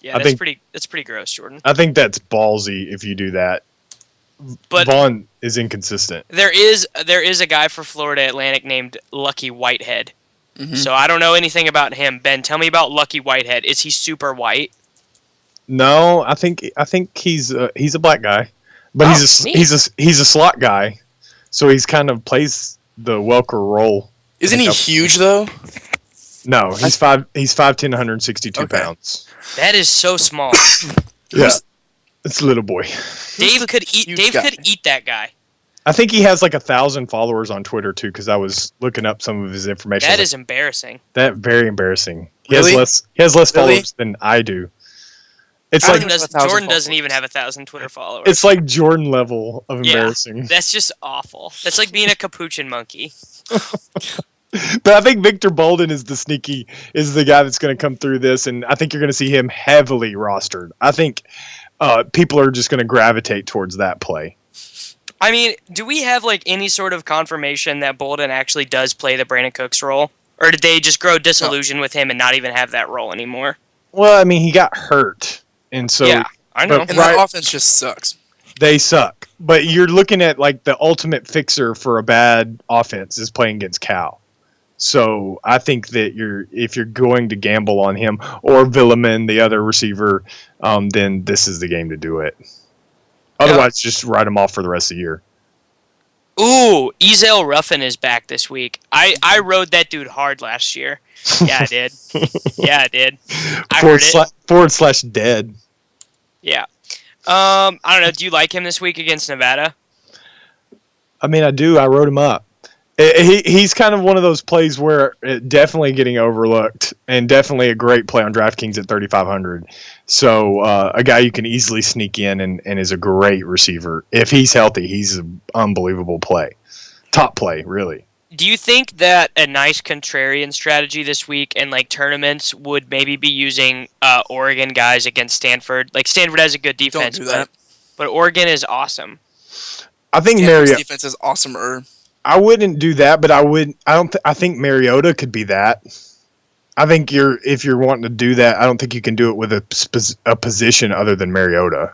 Yeah, that's pretty gross, Jordan.
I think that's ballsy if you do that. But Vaughn is inconsistent.
There is a guy for Florida Atlantic named Lucky Whitehead. Mm-hmm. So I don't know anything about him. Ben, tell me about Lucky Whitehead. Is he super white?
No, I think he's a black guy, but he's a slot guy, so he's kind of plays the Welker role.
Isn't he huge though?
No, he's 5'10", 162 pounds.
That is so small.
Yeah, it's a little boy.
Dave could eat that guy.
I think he has like 1,000 followers on Twitter too, because I was looking up some of his information.
That is embarrassing.
That very embarrassing. He
really?
has less followers than I do. It's
Jordan doesn't even have 1,000 Twitter followers.
It's like Jordan level of embarrassing.
Yeah, that's just awful. That's like being a capuchin monkey.
But I think Victor Bolden is the guy that's going to come through this, and I think you're going to see him heavily rostered. I think people are just going to gravitate towards that play.
I mean, do we have like any sort of confirmation that Bolden actually does play the Brandon Cooks role? Or did they just grow disillusioned with him and not even have that role anymore?
Well, I mean, he got hurt. And so,
yeah, I know.
And that offense just sucks.
They suck. But you're looking at like the ultimate fixer for a bad offense is playing against Cal. So I think that if you're going to gamble on him or Villeman, the other receiver, then this is the game to do it. Otherwise, just write him off for the rest of the year.
Ooh, Ezel Ruffin is back this week. I rode that dude hard last year. Yeah, I did. Yeah, I did.
/ dead.
Yeah. I don't know. Do you like him this week against Nevada?
I mean, I do. I wrote him up. He's kind of one of those plays where definitely getting overlooked and definitely a great play on DraftKings at 3,500. So a guy you can easily sneak in and is a great receiver. If he's healthy, he's an unbelievable play. Top play, really.
Do you think that a nice contrarian strategy this week in like tournaments would maybe be using Oregon guys against Stanford? Like Stanford has a good defense,
Don't do that.
But Oregon is awesome.
I think
Stanford's defense is awesomer.
I wouldn't do that, but I think Mariota could be that. I think if you're wanting to do that, I don't think you can do it with a position other than Mariota.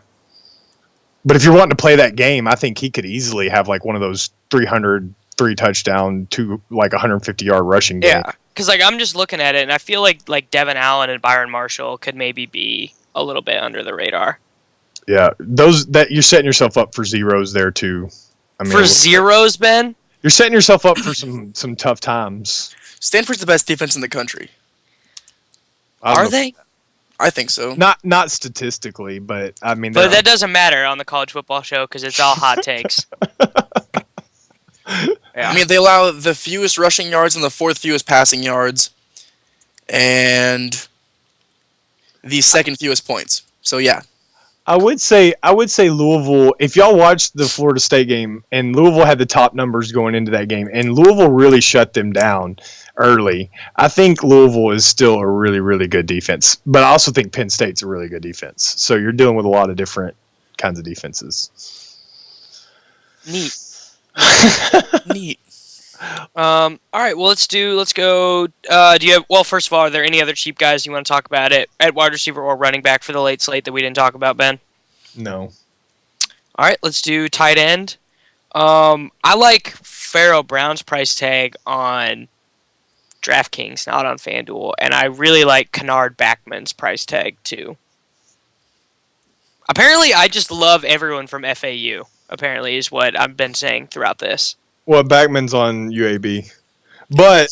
But if you're wanting to play that game, I think he could easily have like one of those 303 touchdown to like 150-yard rushing game.
Yeah, because like I'm just looking at it, and I feel like Devin Allen and Byron Marshall could maybe be a little bit under the radar.
Yeah, that you're setting yourself up for zeros there too. I mean,
for zeros, Ben?
You're setting yourself up for some tough times.
Stanford's the best defense in the country.
Are they?
I think so.
Not statistically, but I mean.
But that doesn't matter on the college football show because it's all hot takes.
Yeah. I mean, they allow the fewest rushing yards and the fourth fewest passing yards, and the second fewest points. So yeah.
I would say Louisville, if y'all watched the Florida State game, and Louisville had the top numbers going into that game, and Louisville really shut them down early, I think Louisville is still a really, really good defense. But I also think Penn State's a really good defense. So you're dealing with a lot of different kinds of defenses.
Neat.
Neat.
All right. Well, let's go. Do you have? Well, first of all, are there any other cheap guys you want to talk about at wide receiver or running back for the late slate that we didn't talk about, Ben?
No.
All right. Let's do tight end. I like Pharaoh Brown's price tag on DraftKings, not on FanDuel, and I really like Kennard Backman's price tag too. Apparently, I just love everyone from FAU. Apparently, is what I've been saying throughout this.
Well, Backman's on UAB. But,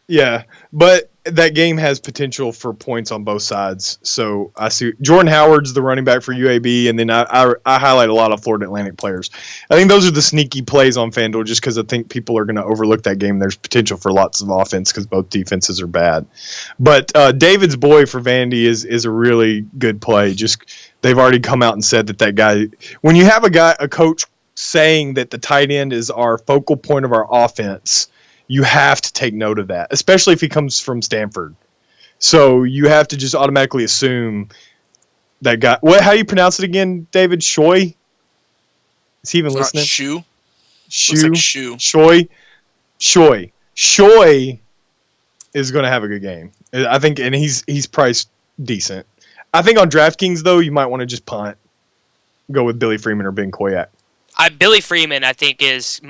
yeah. But that game has potential for points on both sides. So I see Jordan Howard's the running back for UAB, and then I highlight a lot of Florida Atlantic players. I think those are the sneaky plays on FanDuel just because I think people are going to overlook that game. There's potential for lots of offense because both defenses are bad. But David's boy for Vandy is a really good play. Just they've already come out and said that guy – when you have a coach saying that the tight end is our focal point of our offense – you have to take note of that, especially if he comes from Stanford. So you have to just automatically assume that guy. How do you pronounce it again, David? Shoy? Is he even listening?
Shoe.
Shoe.
Like shoe.
Shoy is going to have a good game, I think, and he's priced decent. I think on DraftKings though, you might want to just punt, go with Billy Freeman or Ben Koyak.
Billy Freeman, I think, is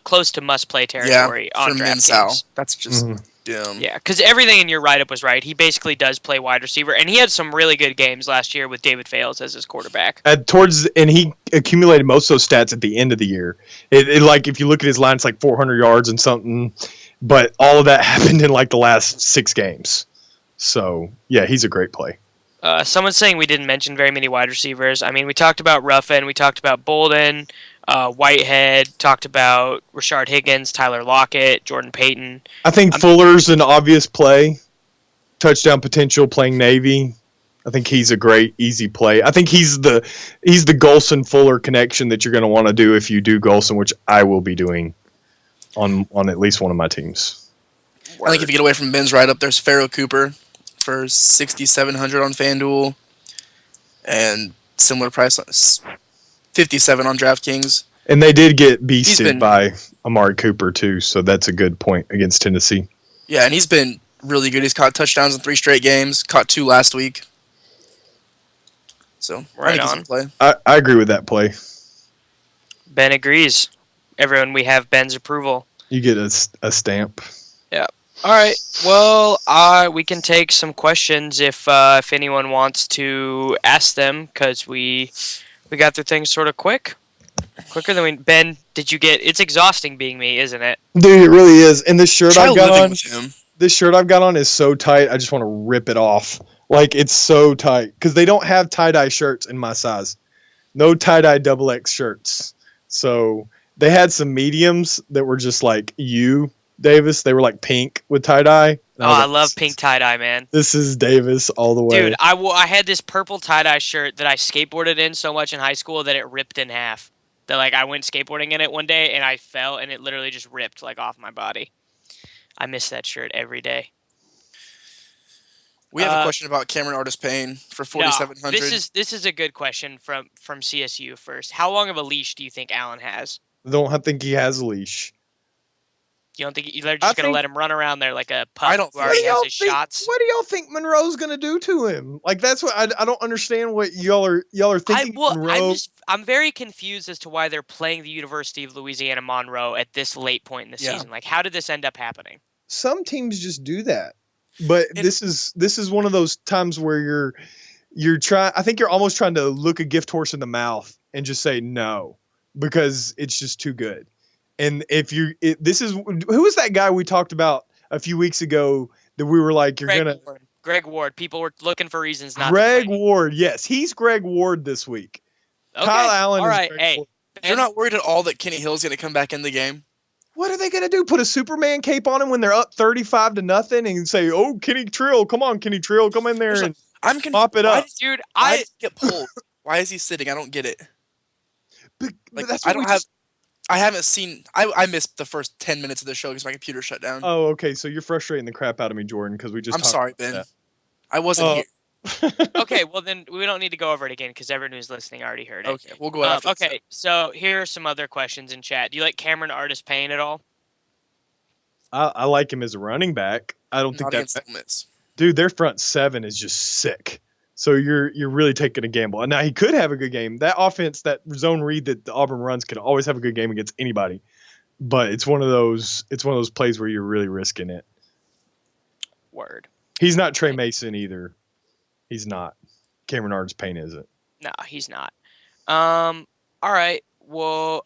close to must-play territory on DraftKings.
That's just dumb.
Yeah, because everything in your write-up was right. He basically does play wide receiver, and he had some really good games last year with David Fales as his quarterback.
And he accumulated most of those stats at the end of the year. It like if you look at his line, it's like 400 yards and something, but all of that happened in like the last 6 games. So yeah, he's a great play.
Someone's saying we didn't mention very many wide receivers. I mean, we talked about Ruffin, we talked about Bolden, Whitehead, talked about Rashard Higgins, Tyler Lockett, Jordan Payton.
I think Fuller's an obvious play. Touchdown potential playing Navy. I think he's a great, easy play. I think he's the Golson-Fuller connection that you're going to want to do if you do Golson, which I will be doing on at least one of my teams.
I think if you get away from Ben's write-up, there's Pharaoh Cooper for $6,700 on FanDuel, and similar price, $57 on DraftKings.
And they did get beasted by Amari Cooper too, so that's a good point against Tennessee.
Yeah, and he's been really good. He's caught touchdowns in 3 straight games. Caught 2 last week. So
right on.
Play.
I agree with that play.
Ben agrees. Everyone, we have Ben's approval.
You get a stamp.
Yeah. All right. Well, we can take some questions if anyone wants to ask them, because we got through things sort of quicker than we. Ben, did you get? It's exhausting being me, isn't it?
Dude, it really is. And this shirt I've got on.
This
shirt I've got on is so tight. I just want to rip it off. Like it's so tight because they don't have tie-dye shirts in my size. No tie-dye XX shirts. So they had some mediums that were just like Davis. They were like pink with tie-dye.
Oh, I love pink tie-dye, man.
This is Davis all the way.
Dude, I had this purple tie-dye shirt that I skateboarded in so much in high school that it ripped in half. That like I went skateboarding in it one day and I fell and it literally just ripped like off my body. I miss that shirt every day.
We have a question about Cameron Artis-Payne for $4,700.
No, this is a good question from CSU first. How long of a leash do you think Allen has?
I think he has a leash.
You don't think they're just going to let him run around there like a pup who
What
already has his shots?
What do y'all think Monroe's going to do to him? Like that's what I don't understand what y'all are thinking.
I'm very confused as to why they're playing the University of Louisiana Monroe at this late point in the season. Like, how did this end up happening?
Some teams just do that, but this is one of those times where you're trying. I think you're almost trying to look a gift horse in the mouth and just say no because it's just too good. And if who was that guy we talked about a few weeks ago that we were like,
Greg Ward. People were looking for reasons not
Greg
to play.
Ward. Yes. He's Greg Ward this week.
Okay.
Kyle Allen.
All right.
Greg Ward.
You're not worried at all that Kenny Hill's going to come back in the game?
What are they going to do? Put a Superman cape on him when they're up 35-0 and say, "Oh, Kenny Trill, come on, Kenny Trill, come in there and mop it up."
Dude,
I get pulled. Why is he sitting? I don't get it.
But that's
I haven't seen. I missed the first 10 minutes of the show because my computer shut down.
Oh, okay. So you're frustrating the crap out of me, Jordan, because we just.
I'm sorry, Ben. I wasn't here.
Okay, well then we don't need to go over it again because everyone who's listening already heard it.
Okay, we'll go after.
Okay, so here are some other questions in chat. Do you like Cameron Artis-Payne at all?
I like him as a running back. I don't think
Not
that
against Ole Miss.
dude, their front seven is just sick. So you're really taking a gamble. And now he could have a good game. That offense, that zone read that the Auburn runs, could always have a good game against anybody. But it's one of those plays where you're really risking it.
Word.
He's not Trey Mason either. He's not. Cameron Artis-Payne isn't.
No, he's not. All right. Well,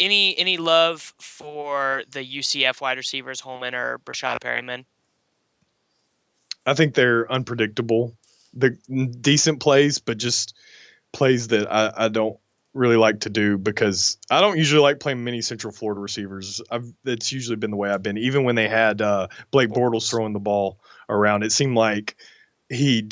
any love for the UCF wide receivers, Holman or Brashad Perryman?
I think they're unpredictable. The decent plays, but just plays that I don't really like to do because I don't usually like playing many Central Florida receivers. That's usually been the way I've been. Even when they had Blake Bortles throwing the ball around, it seemed like he'd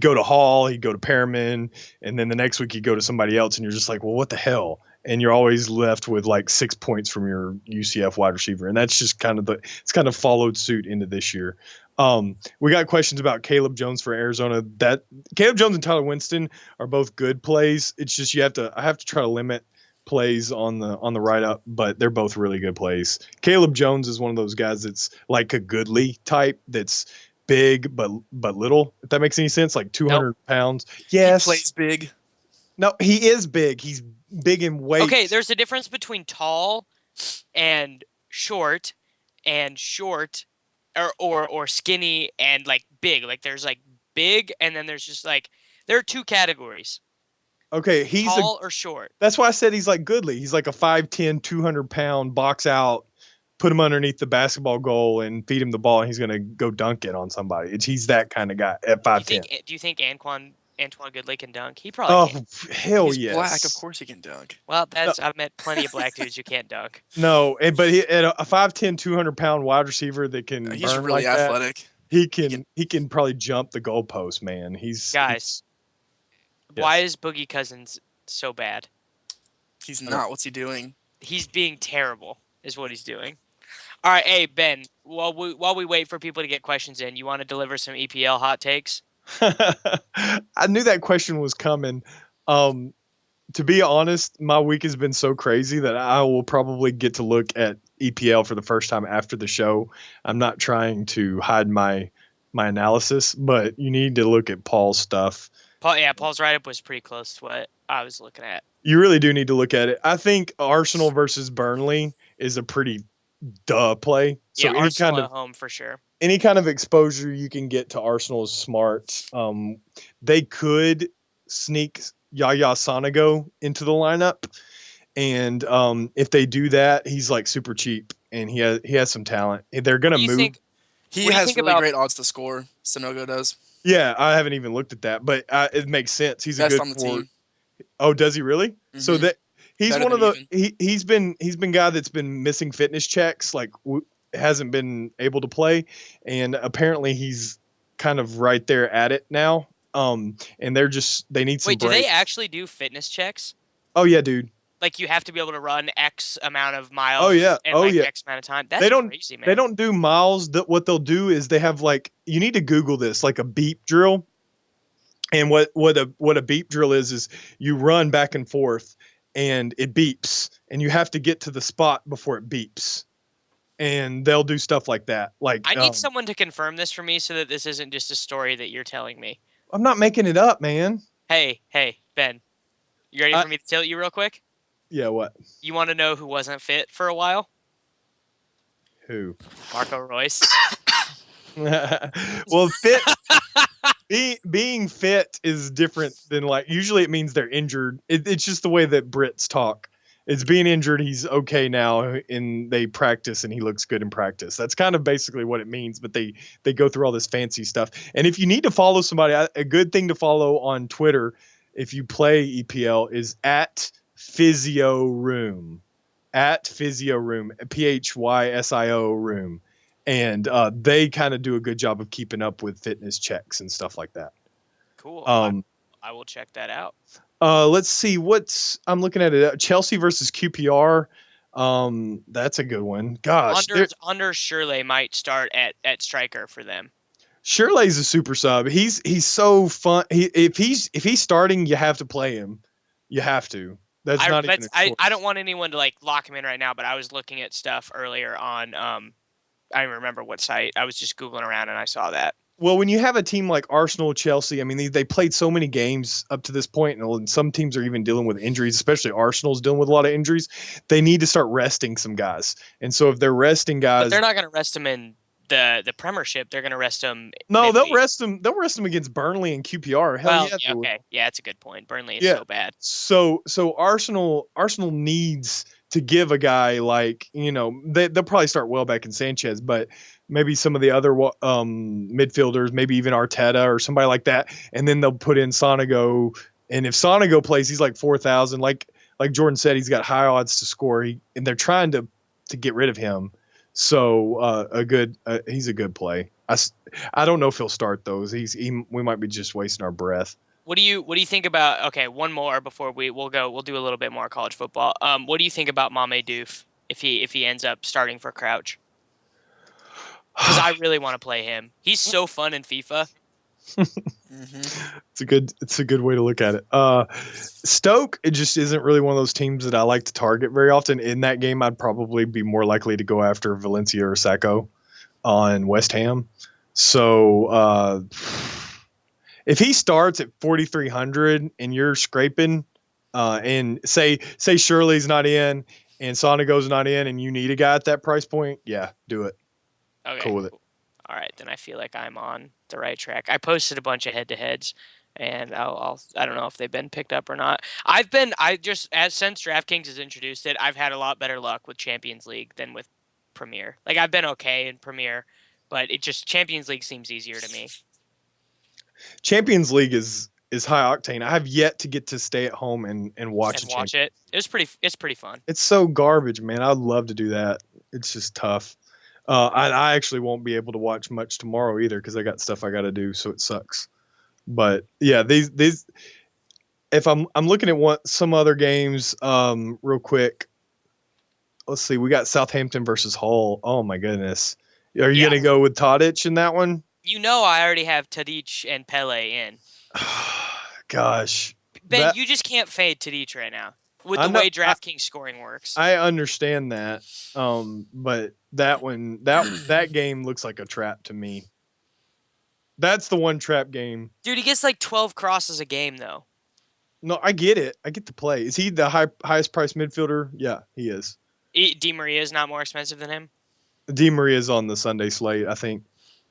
go to Hall, he'd go to Perriman, and then the next week he'd go to somebody else, and you're just like, well, what the hell? And you're always left with like 6 points from your UCF wide receiver, and that's just it's kind of followed suit into this year. We got questions about Caleb Jones for Arizona. That Caleb Jones and Tyler Winston are both good plays. It's just I have to try to limit plays on the write up, but they're both really good plays. Caleb Jones is one of those guys that's like a Goodley type that's big but little, if that makes any sense, like 200 pounds. Yes.
He plays big.
No, he is big. He's big in weight.
Okay, there's a difference between tall and short or skinny and like big. Like there's like big and then there's just like there are two categories.
Okay, he's
tall or short.
That's why I said he's like Goodley. He's like a 5'10", 200-pound box out, put him underneath the basketball goal and feed him the ball, and he's going to go dunk it on somebody. He's that kind of guy at 5'10".
Do you think Antoine Goodlay can dunk? He probably can.
Hell
He's
yes.
black, of course he can dunk.
Well, I've met plenty of black dudes who can't dunk.
No, but at a 5'10", 200-pound wide receiver that can
He's
burn
really
like
athletic.
That, he can probably jump the goalpost, man.
Guys, why is Boogie Cousins so bad?
He's not. What's he doing?
He's being terrible is what he's doing. All right, hey, Ben, while we wait for people to get questions in, you want to deliver some EPL hot takes?
I knew that question was coming. To be honest, my week has been so crazy that I will probably get to look at EPL for the first time after the show. I'm not trying to hide my analysis, but you need to look at Paul's stuff.
Paul's write-up was pretty close to what I was looking at.
You really do need to look at it. I think Arsenal versus Burnley is a pretty play. So
yeah, Arsenal at home for sure.
Any kind of exposure you can get to Arsenal is smart. They could sneak Yaya Sanago into the lineup, and if they do that, he's like super cheap and he has some talent. They're gonna move.
He has really great odds to score. Sanogo does.
Yeah, I haven't even looked at that, but it makes sense. He's
best
a good
on the team.
Oh, does he really? Mm-hmm. So that he's
Better
one of the he's been guy that's been missing fitness checks, like hasn't been able to play, and apparently he's kind of right there at it now. And they need some.
Wait, do they actually do fitness checks?
Oh yeah, dude.
Like you have to be able to run X amount of miles.
Oh yeah.
X amount of time. That's crazy, man.
They don't do miles. What they'll do is they have like, you need to Google this, like a beep drill. And what a beep drill is you run back and forth and it beeps and you have to get to the spot before it beeps. And they'll do stuff like that. Like
I need someone to confirm this for me so that this isn't just a story that you're telling me.
I'm not making it up, man.
Hey, Ben. You ready for me to tell you real quick?
Yeah, what?
You want to know who wasn't fit for a while?
Who?
Marco Royce.
Well, fit. Being fit is different than like, usually it means they're injured. It's just the way that Brits talk. It's being injured. He's okay now, and they practice, and he looks good in practice. That's kind of basically what it means. But they go through all this fancy stuff. And if you need to follow somebody, a good thing to follow on Twitter, if you play EPL, is at Physio Room, PHYSIO Room, and they kind of do a good job of keeping up with fitness checks and stuff like that.
Cool. I will check that out.
Let's see I'm looking at it. Chelsea versus QPR. That's a good one. Gosh,
Under Shirley might start at striker for them.
Shirley's a super sub. He's so fun. If he's starting, you have to play him. You have to.
I don't want anyone to like lock him in right now, but I was looking at stuff earlier on I don't remember what site. I was just Googling around and I saw that.
Well, when you have a team like Arsenal, Chelsea, I mean, they played so many games up to this point, and some teams are even dealing with injuries, especially Arsenal's dealing with a lot of injuries. They need to start resting some guys. And so if they're resting guys...
But they're not going to rest them in the Premiership. They're going to rest them...
No, they'll rest them against Burnley and QPR. Hell yeah.
Okay. Yeah, that's a good point. Burnley is so bad.
So Arsenal needs to give a guy like, they'll probably start Welbeck and Sanchez, but maybe some of the other midfielders, maybe even Arteta or somebody like that, and then they'll put in Sonego. And if Sonego plays, he's like 4,000. Like Jordan said, he's got high odds to score. And they're trying to get rid of him. So he's a good play. I don't know if he'll start those. We might be just wasting our breath.
What do you think about? Okay, one more before we'll do a little bit more college football. What do you think about Mame Doof if he ends up starting for Crouch? Because I really want to play him. He's so fun in FIFA.
It's a good way to look at it. Stoke, it just isn't really one of those teams that I like to target very often. In that game, I'd probably be more likely to go after Valencia or Sacco on West Ham. So if he starts at 4,300 and you're scraping, and say Shirley's not in and Sonego's not in, and you need a guy at that price point, yeah, do it.
Okay,
cool with it.
All right, then I feel like I'm on the right track. I posted a bunch of head-to-heads, and I don't know if they've been picked up or not. Since DraftKings has introduced it, I've had a lot better luck with Champions League than with Premier. Like, I've been okay in Premier, but Champions League seems easier to me.
Champions League is high octane. I have yet to get to stay at home and watch
it. It's pretty fun.
It's so garbage, man. I'd love to do that. It's just tough. I actually won't be able to watch much tomorrow either because I got stuff I got to do, so it sucks. But yeah, these if I'm looking at some other games real quick. Let's see. We got Southampton versus Hull. Oh my goodness. Are you going to go with Tadic in that one?
I already have Tadic and Pele in.
Gosh.
Ben, you just can't fade Tadic right now with the way DraftKings scoring works.
I understand that. But that game looks like a trap to me. That's the one trap game.
Dude, he gets like 12 crosses a game though.
No, I get it. I get the play. Is he the highest priced midfielder? Yeah, he is.
Di Maria is not more expensive than him?
Di Maria is on the Sunday slate, I think.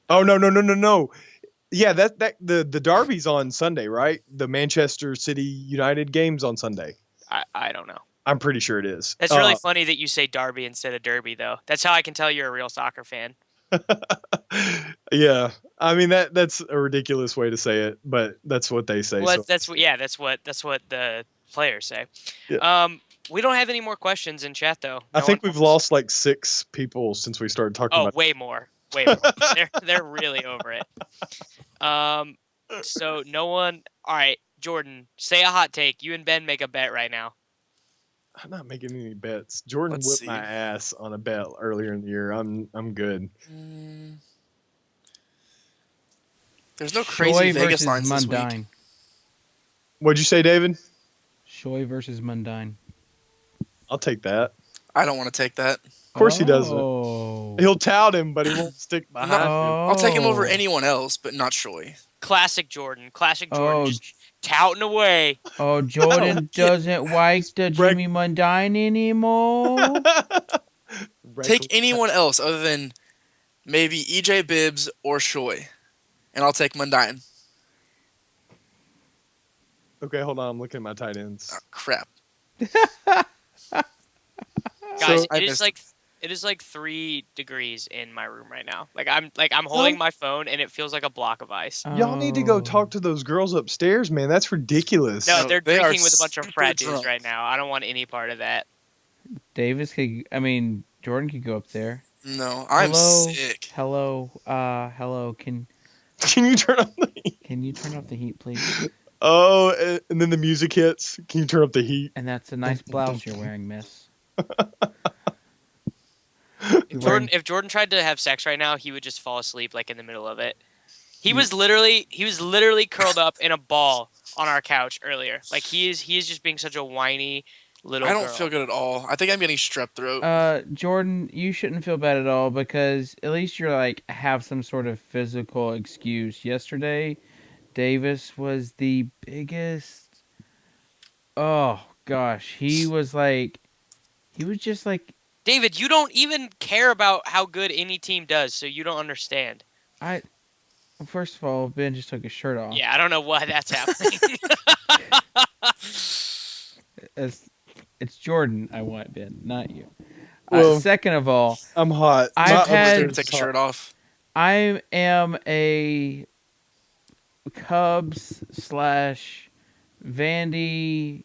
Oh, no. Yeah, the derby's on Sunday, right? The Manchester City United game's on Sunday.
I don't know.
I'm pretty sure it is.
That's really funny that you say derby instead of derby, though. That's how I can tell you're a real soccer fan.
Yeah, I mean that's a ridiculous way to say it, but that's what they say.
Well, that's what the players say.
Yeah.
We don't have any more questions in chat, though.
I think we've lost like 6 people since we started talking.
Oh, way more. They're really over it. So no one. All right, Jordan, say a hot take. You and Ben make a bet right now.
I'm not making any bets. Jordan whipped my ass on a bet earlier in the year. I'm good.
There's no crazy Vegas lines this
Mundine.
week.
What'd you say, David?
Shoei versus Mundine.
I'll take that.
I don't want to take that.
Of course he doesn't. He'll tout him, but he won't stick behind him.
I'll take him over anyone else, but not Shoei.
Classic Jordan. Just touting away.
Oh, Jordan doesn't like the Jimmy Mundine anymore?
Take anyone else other than maybe EJ Bibbs or Shoei, and I'll take Mundine.
Okay, hold on. I'm looking at my tight ends.
Oh, crap.
Guys, it is like 3 degrees in my room right now. I'm holding my phone and it feels like a block of ice.
Y'all need to go talk to those girls upstairs, man. That's ridiculous.
No, they're drinking with a bunch of frat dudes right now. I don't want any part of that.
Jordan could go up there.
No, I'm sick.
Hello. Can
you turn off the heat?
Can you turn off the heat, please?
Oh, and then the music hits. Can you turn up the heat?
And that's a nice blouse you're wearing, miss.
If Jordan tried to have sex right now, he would just fall asleep like in the middle of it. He was literally curled up in a ball on our couch earlier. Like he is just being such a whiny little
I don't
girl.
feel good at all. I think I'm getting strep throat.
Jordan, you shouldn't feel bad at all because at least you're like have some sort of physical excuse. Yesterday, Davis was the biggest. Oh gosh, he was just like
David, you don't even care about how good any team does, so you don't understand.
I. First of all, Ben just took his shirt off.
Yeah, I don't know why that's happening.
It's Jordan I want, Ben, not you.
Well,
Second of all,
I'm hot.
I've
My
had-
upstairs
Take
is
a shirt
hot.
off.
I am a Cubs / Vandy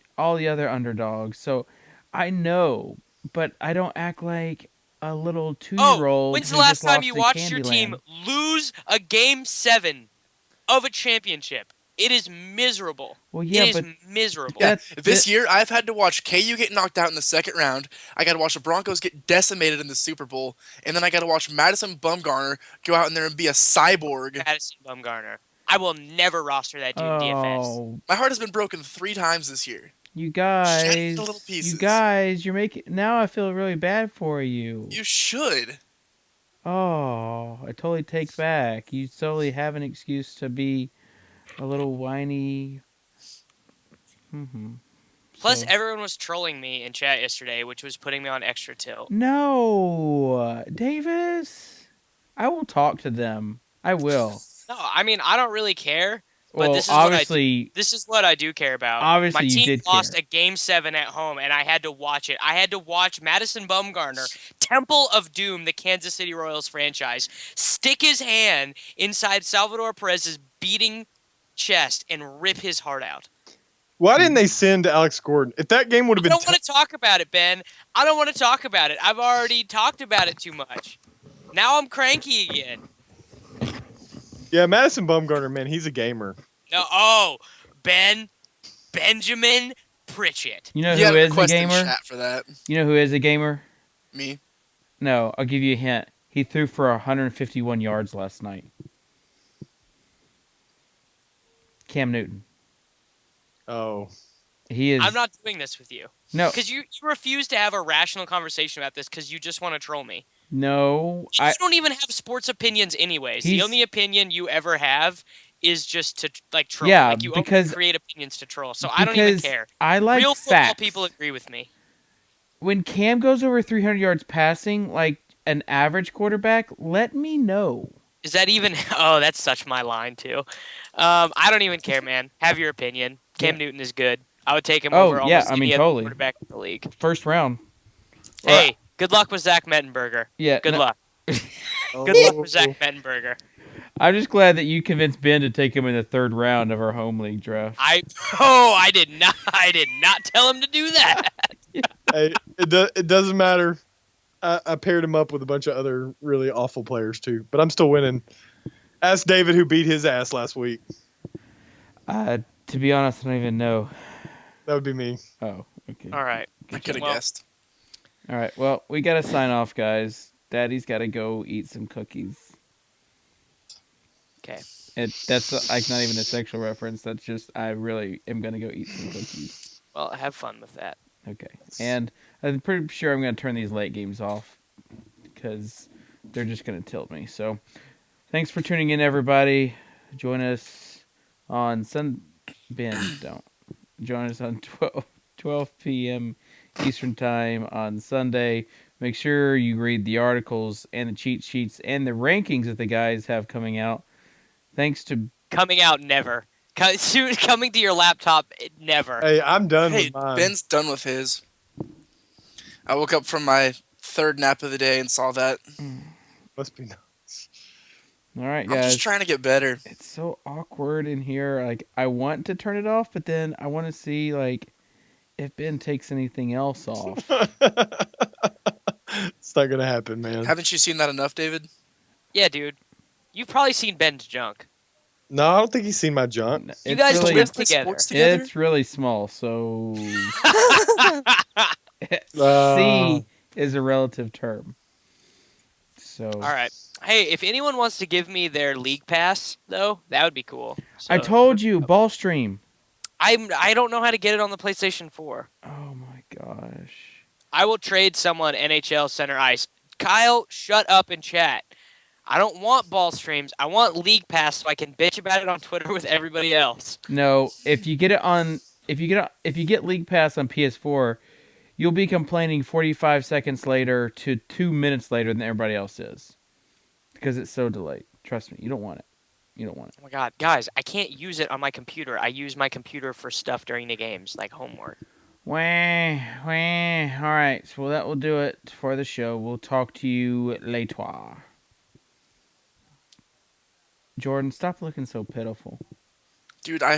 / all the other underdogs. So I know, but I don't act like a little 2-year-old.
When's the
who
last
just
time
lost
you
to
watched your team
Candyland.
lose a Game 7 of a championship? It is miserable.
Well, yeah,
it is
but
miserable.
Yeah, this year I've had to watch KU get knocked out in the second round. I got to watch the Broncos get decimated in the Super Bowl, and then I got to watch Madison Bumgarner go out in there and be a cyborg.
Madison Bumgarner. I will never roster that dude in DFS.
Oh,
My heart has been broken 3 times this year.
you
Shattered to little pieces.
guys, you're making. Now I feel really bad for you.
You should.
Oh, I totally take back. You totally have an excuse to be a little whiny.
Plus,
So-
everyone was trolling me in chat yesterday, which was putting me on extra tilt.
No, Davis. I will talk to them. I will.
No, I mean, I don't really care. But
Well,
this is what I do.
obviously,
This is what I do care about.
Obviously,
my
you
team
did
lost
care.
a Game 7 at home, and I had to watch it. I had to watch Madison Bumgarner, Temple of Doom, the Kansas City Royals franchise, stick his hand inside Salvador Perez's beating chest and rip his heart out.
Why didn't they send Alex Gordon? If that game would have
I
been,
don't want to talk about it, Ben. I don't want to talk about it. I've already talked about it too much. Now I'm cranky again.
yeah, Madison Bumgarner, man, he's a gamer.
No, Benjamin Pritchett.
you know
You had
who
a
is a
request in
gamer?
chat for that.
You know who is a gamer?
Me.
No, I'll give you a hint. He threw for 151 yards last night. Cam Newton.
Oh,
He is.
I'm not doing this with you.
No,
Because you refuse to have a rational conversation about this because you just want to troll me.
no.
You don't even have sports opinions anyways. The
He's-
only opinion you ever have is just to like troll.
Yeah,
like you only
because-
create opinions to troll. So I don't even
because
care.
I like
Real football
facts.
people agree with me.
When Cam goes over 300 yards passing, like an average quarterback, let me know.
Is that even? Oh, that's such my line too. I don't even care, man. Have your opinion. Cam
Yeah.
Newton is good. I would take him
Oh,
over
yeah,
almost
I mean,
any other
totally.
quarterback in the league.
First round.
Hey, good luck with Zach Mettenberger.
Yeah.
Good
no,
luck. Good luck with Zach Mettenberger.
I'm just glad that you convinced Ben to take him in the 3rd round of our home league draft.
I did not tell him to do that.
hey, it doesn't matter. I paired him up with a bunch of other really awful players too, but I'm still winning. Ask David who beat his ass last week.
To be honest, I don't even know.
That would be me.
Oh, okay.
All right.
I could have
Well,
guessed.
All right. Well, we got to sign off, guys. Daddy's got to go eat some cookies.
Okay.
That's like not even a sexual reference. That's just I really am going to go eat some cookies.
Well, have fun with that.
Okay. And I'm pretty sure I'm going to turn these late games off because they're just going to tilt me. So thanks for tuning in, everybody. Join us on don't. Join us on 12 p.m. Eastern Time on Sunday. Make sure you read the articles and the cheat sheets and the rankings that the guys have coming out. Thanks to
Coming out never. Coming to your laptop never.
Hey, I'm done
Hey,
with mine.
Ben's done with his. I woke up from my 3rd nap of the day and saw that.
Must be nice.
all right,
I'm
guys.
just trying to get better.
It's so awkward in here. Like I want to turn it off, but then I want to see like if Ben takes anything else off.
It's not gonna happen, man.
Haven't you seen that enough, David?
Yeah, dude. You've probably seen Ben's junk.
No, I don't think he's seen my junk.
You guys
really,
live
Play
together.
sports together?
It's really small, so
Uh,
C is a relative term. So
All right. Hey, if anyone wants to give me their league pass, though, that would be cool.
I
So-
told you, ball stream.
I don't know how to get it on the PlayStation 4.
Oh my gosh.
I will trade someone NHL Center Ice. Kyle, shut up and chat. I don't want ball streams. I want League Pass so I can bitch about it on Twitter with everybody else.
No, if you get League Pass on PS4, you'll be complaining 45 seconds later to 2 minutes later than everybody else is. Because it's so delayed. Trust me, you don't want it. You don't want it.
Oh my god, guys, I can't use it on my computer. I use my computer for stuff during the games, like homework.
Wah. Alright, so that will do it for the show. We'll talk to you later. Jordan, stop looking so pitiful.
Dude, I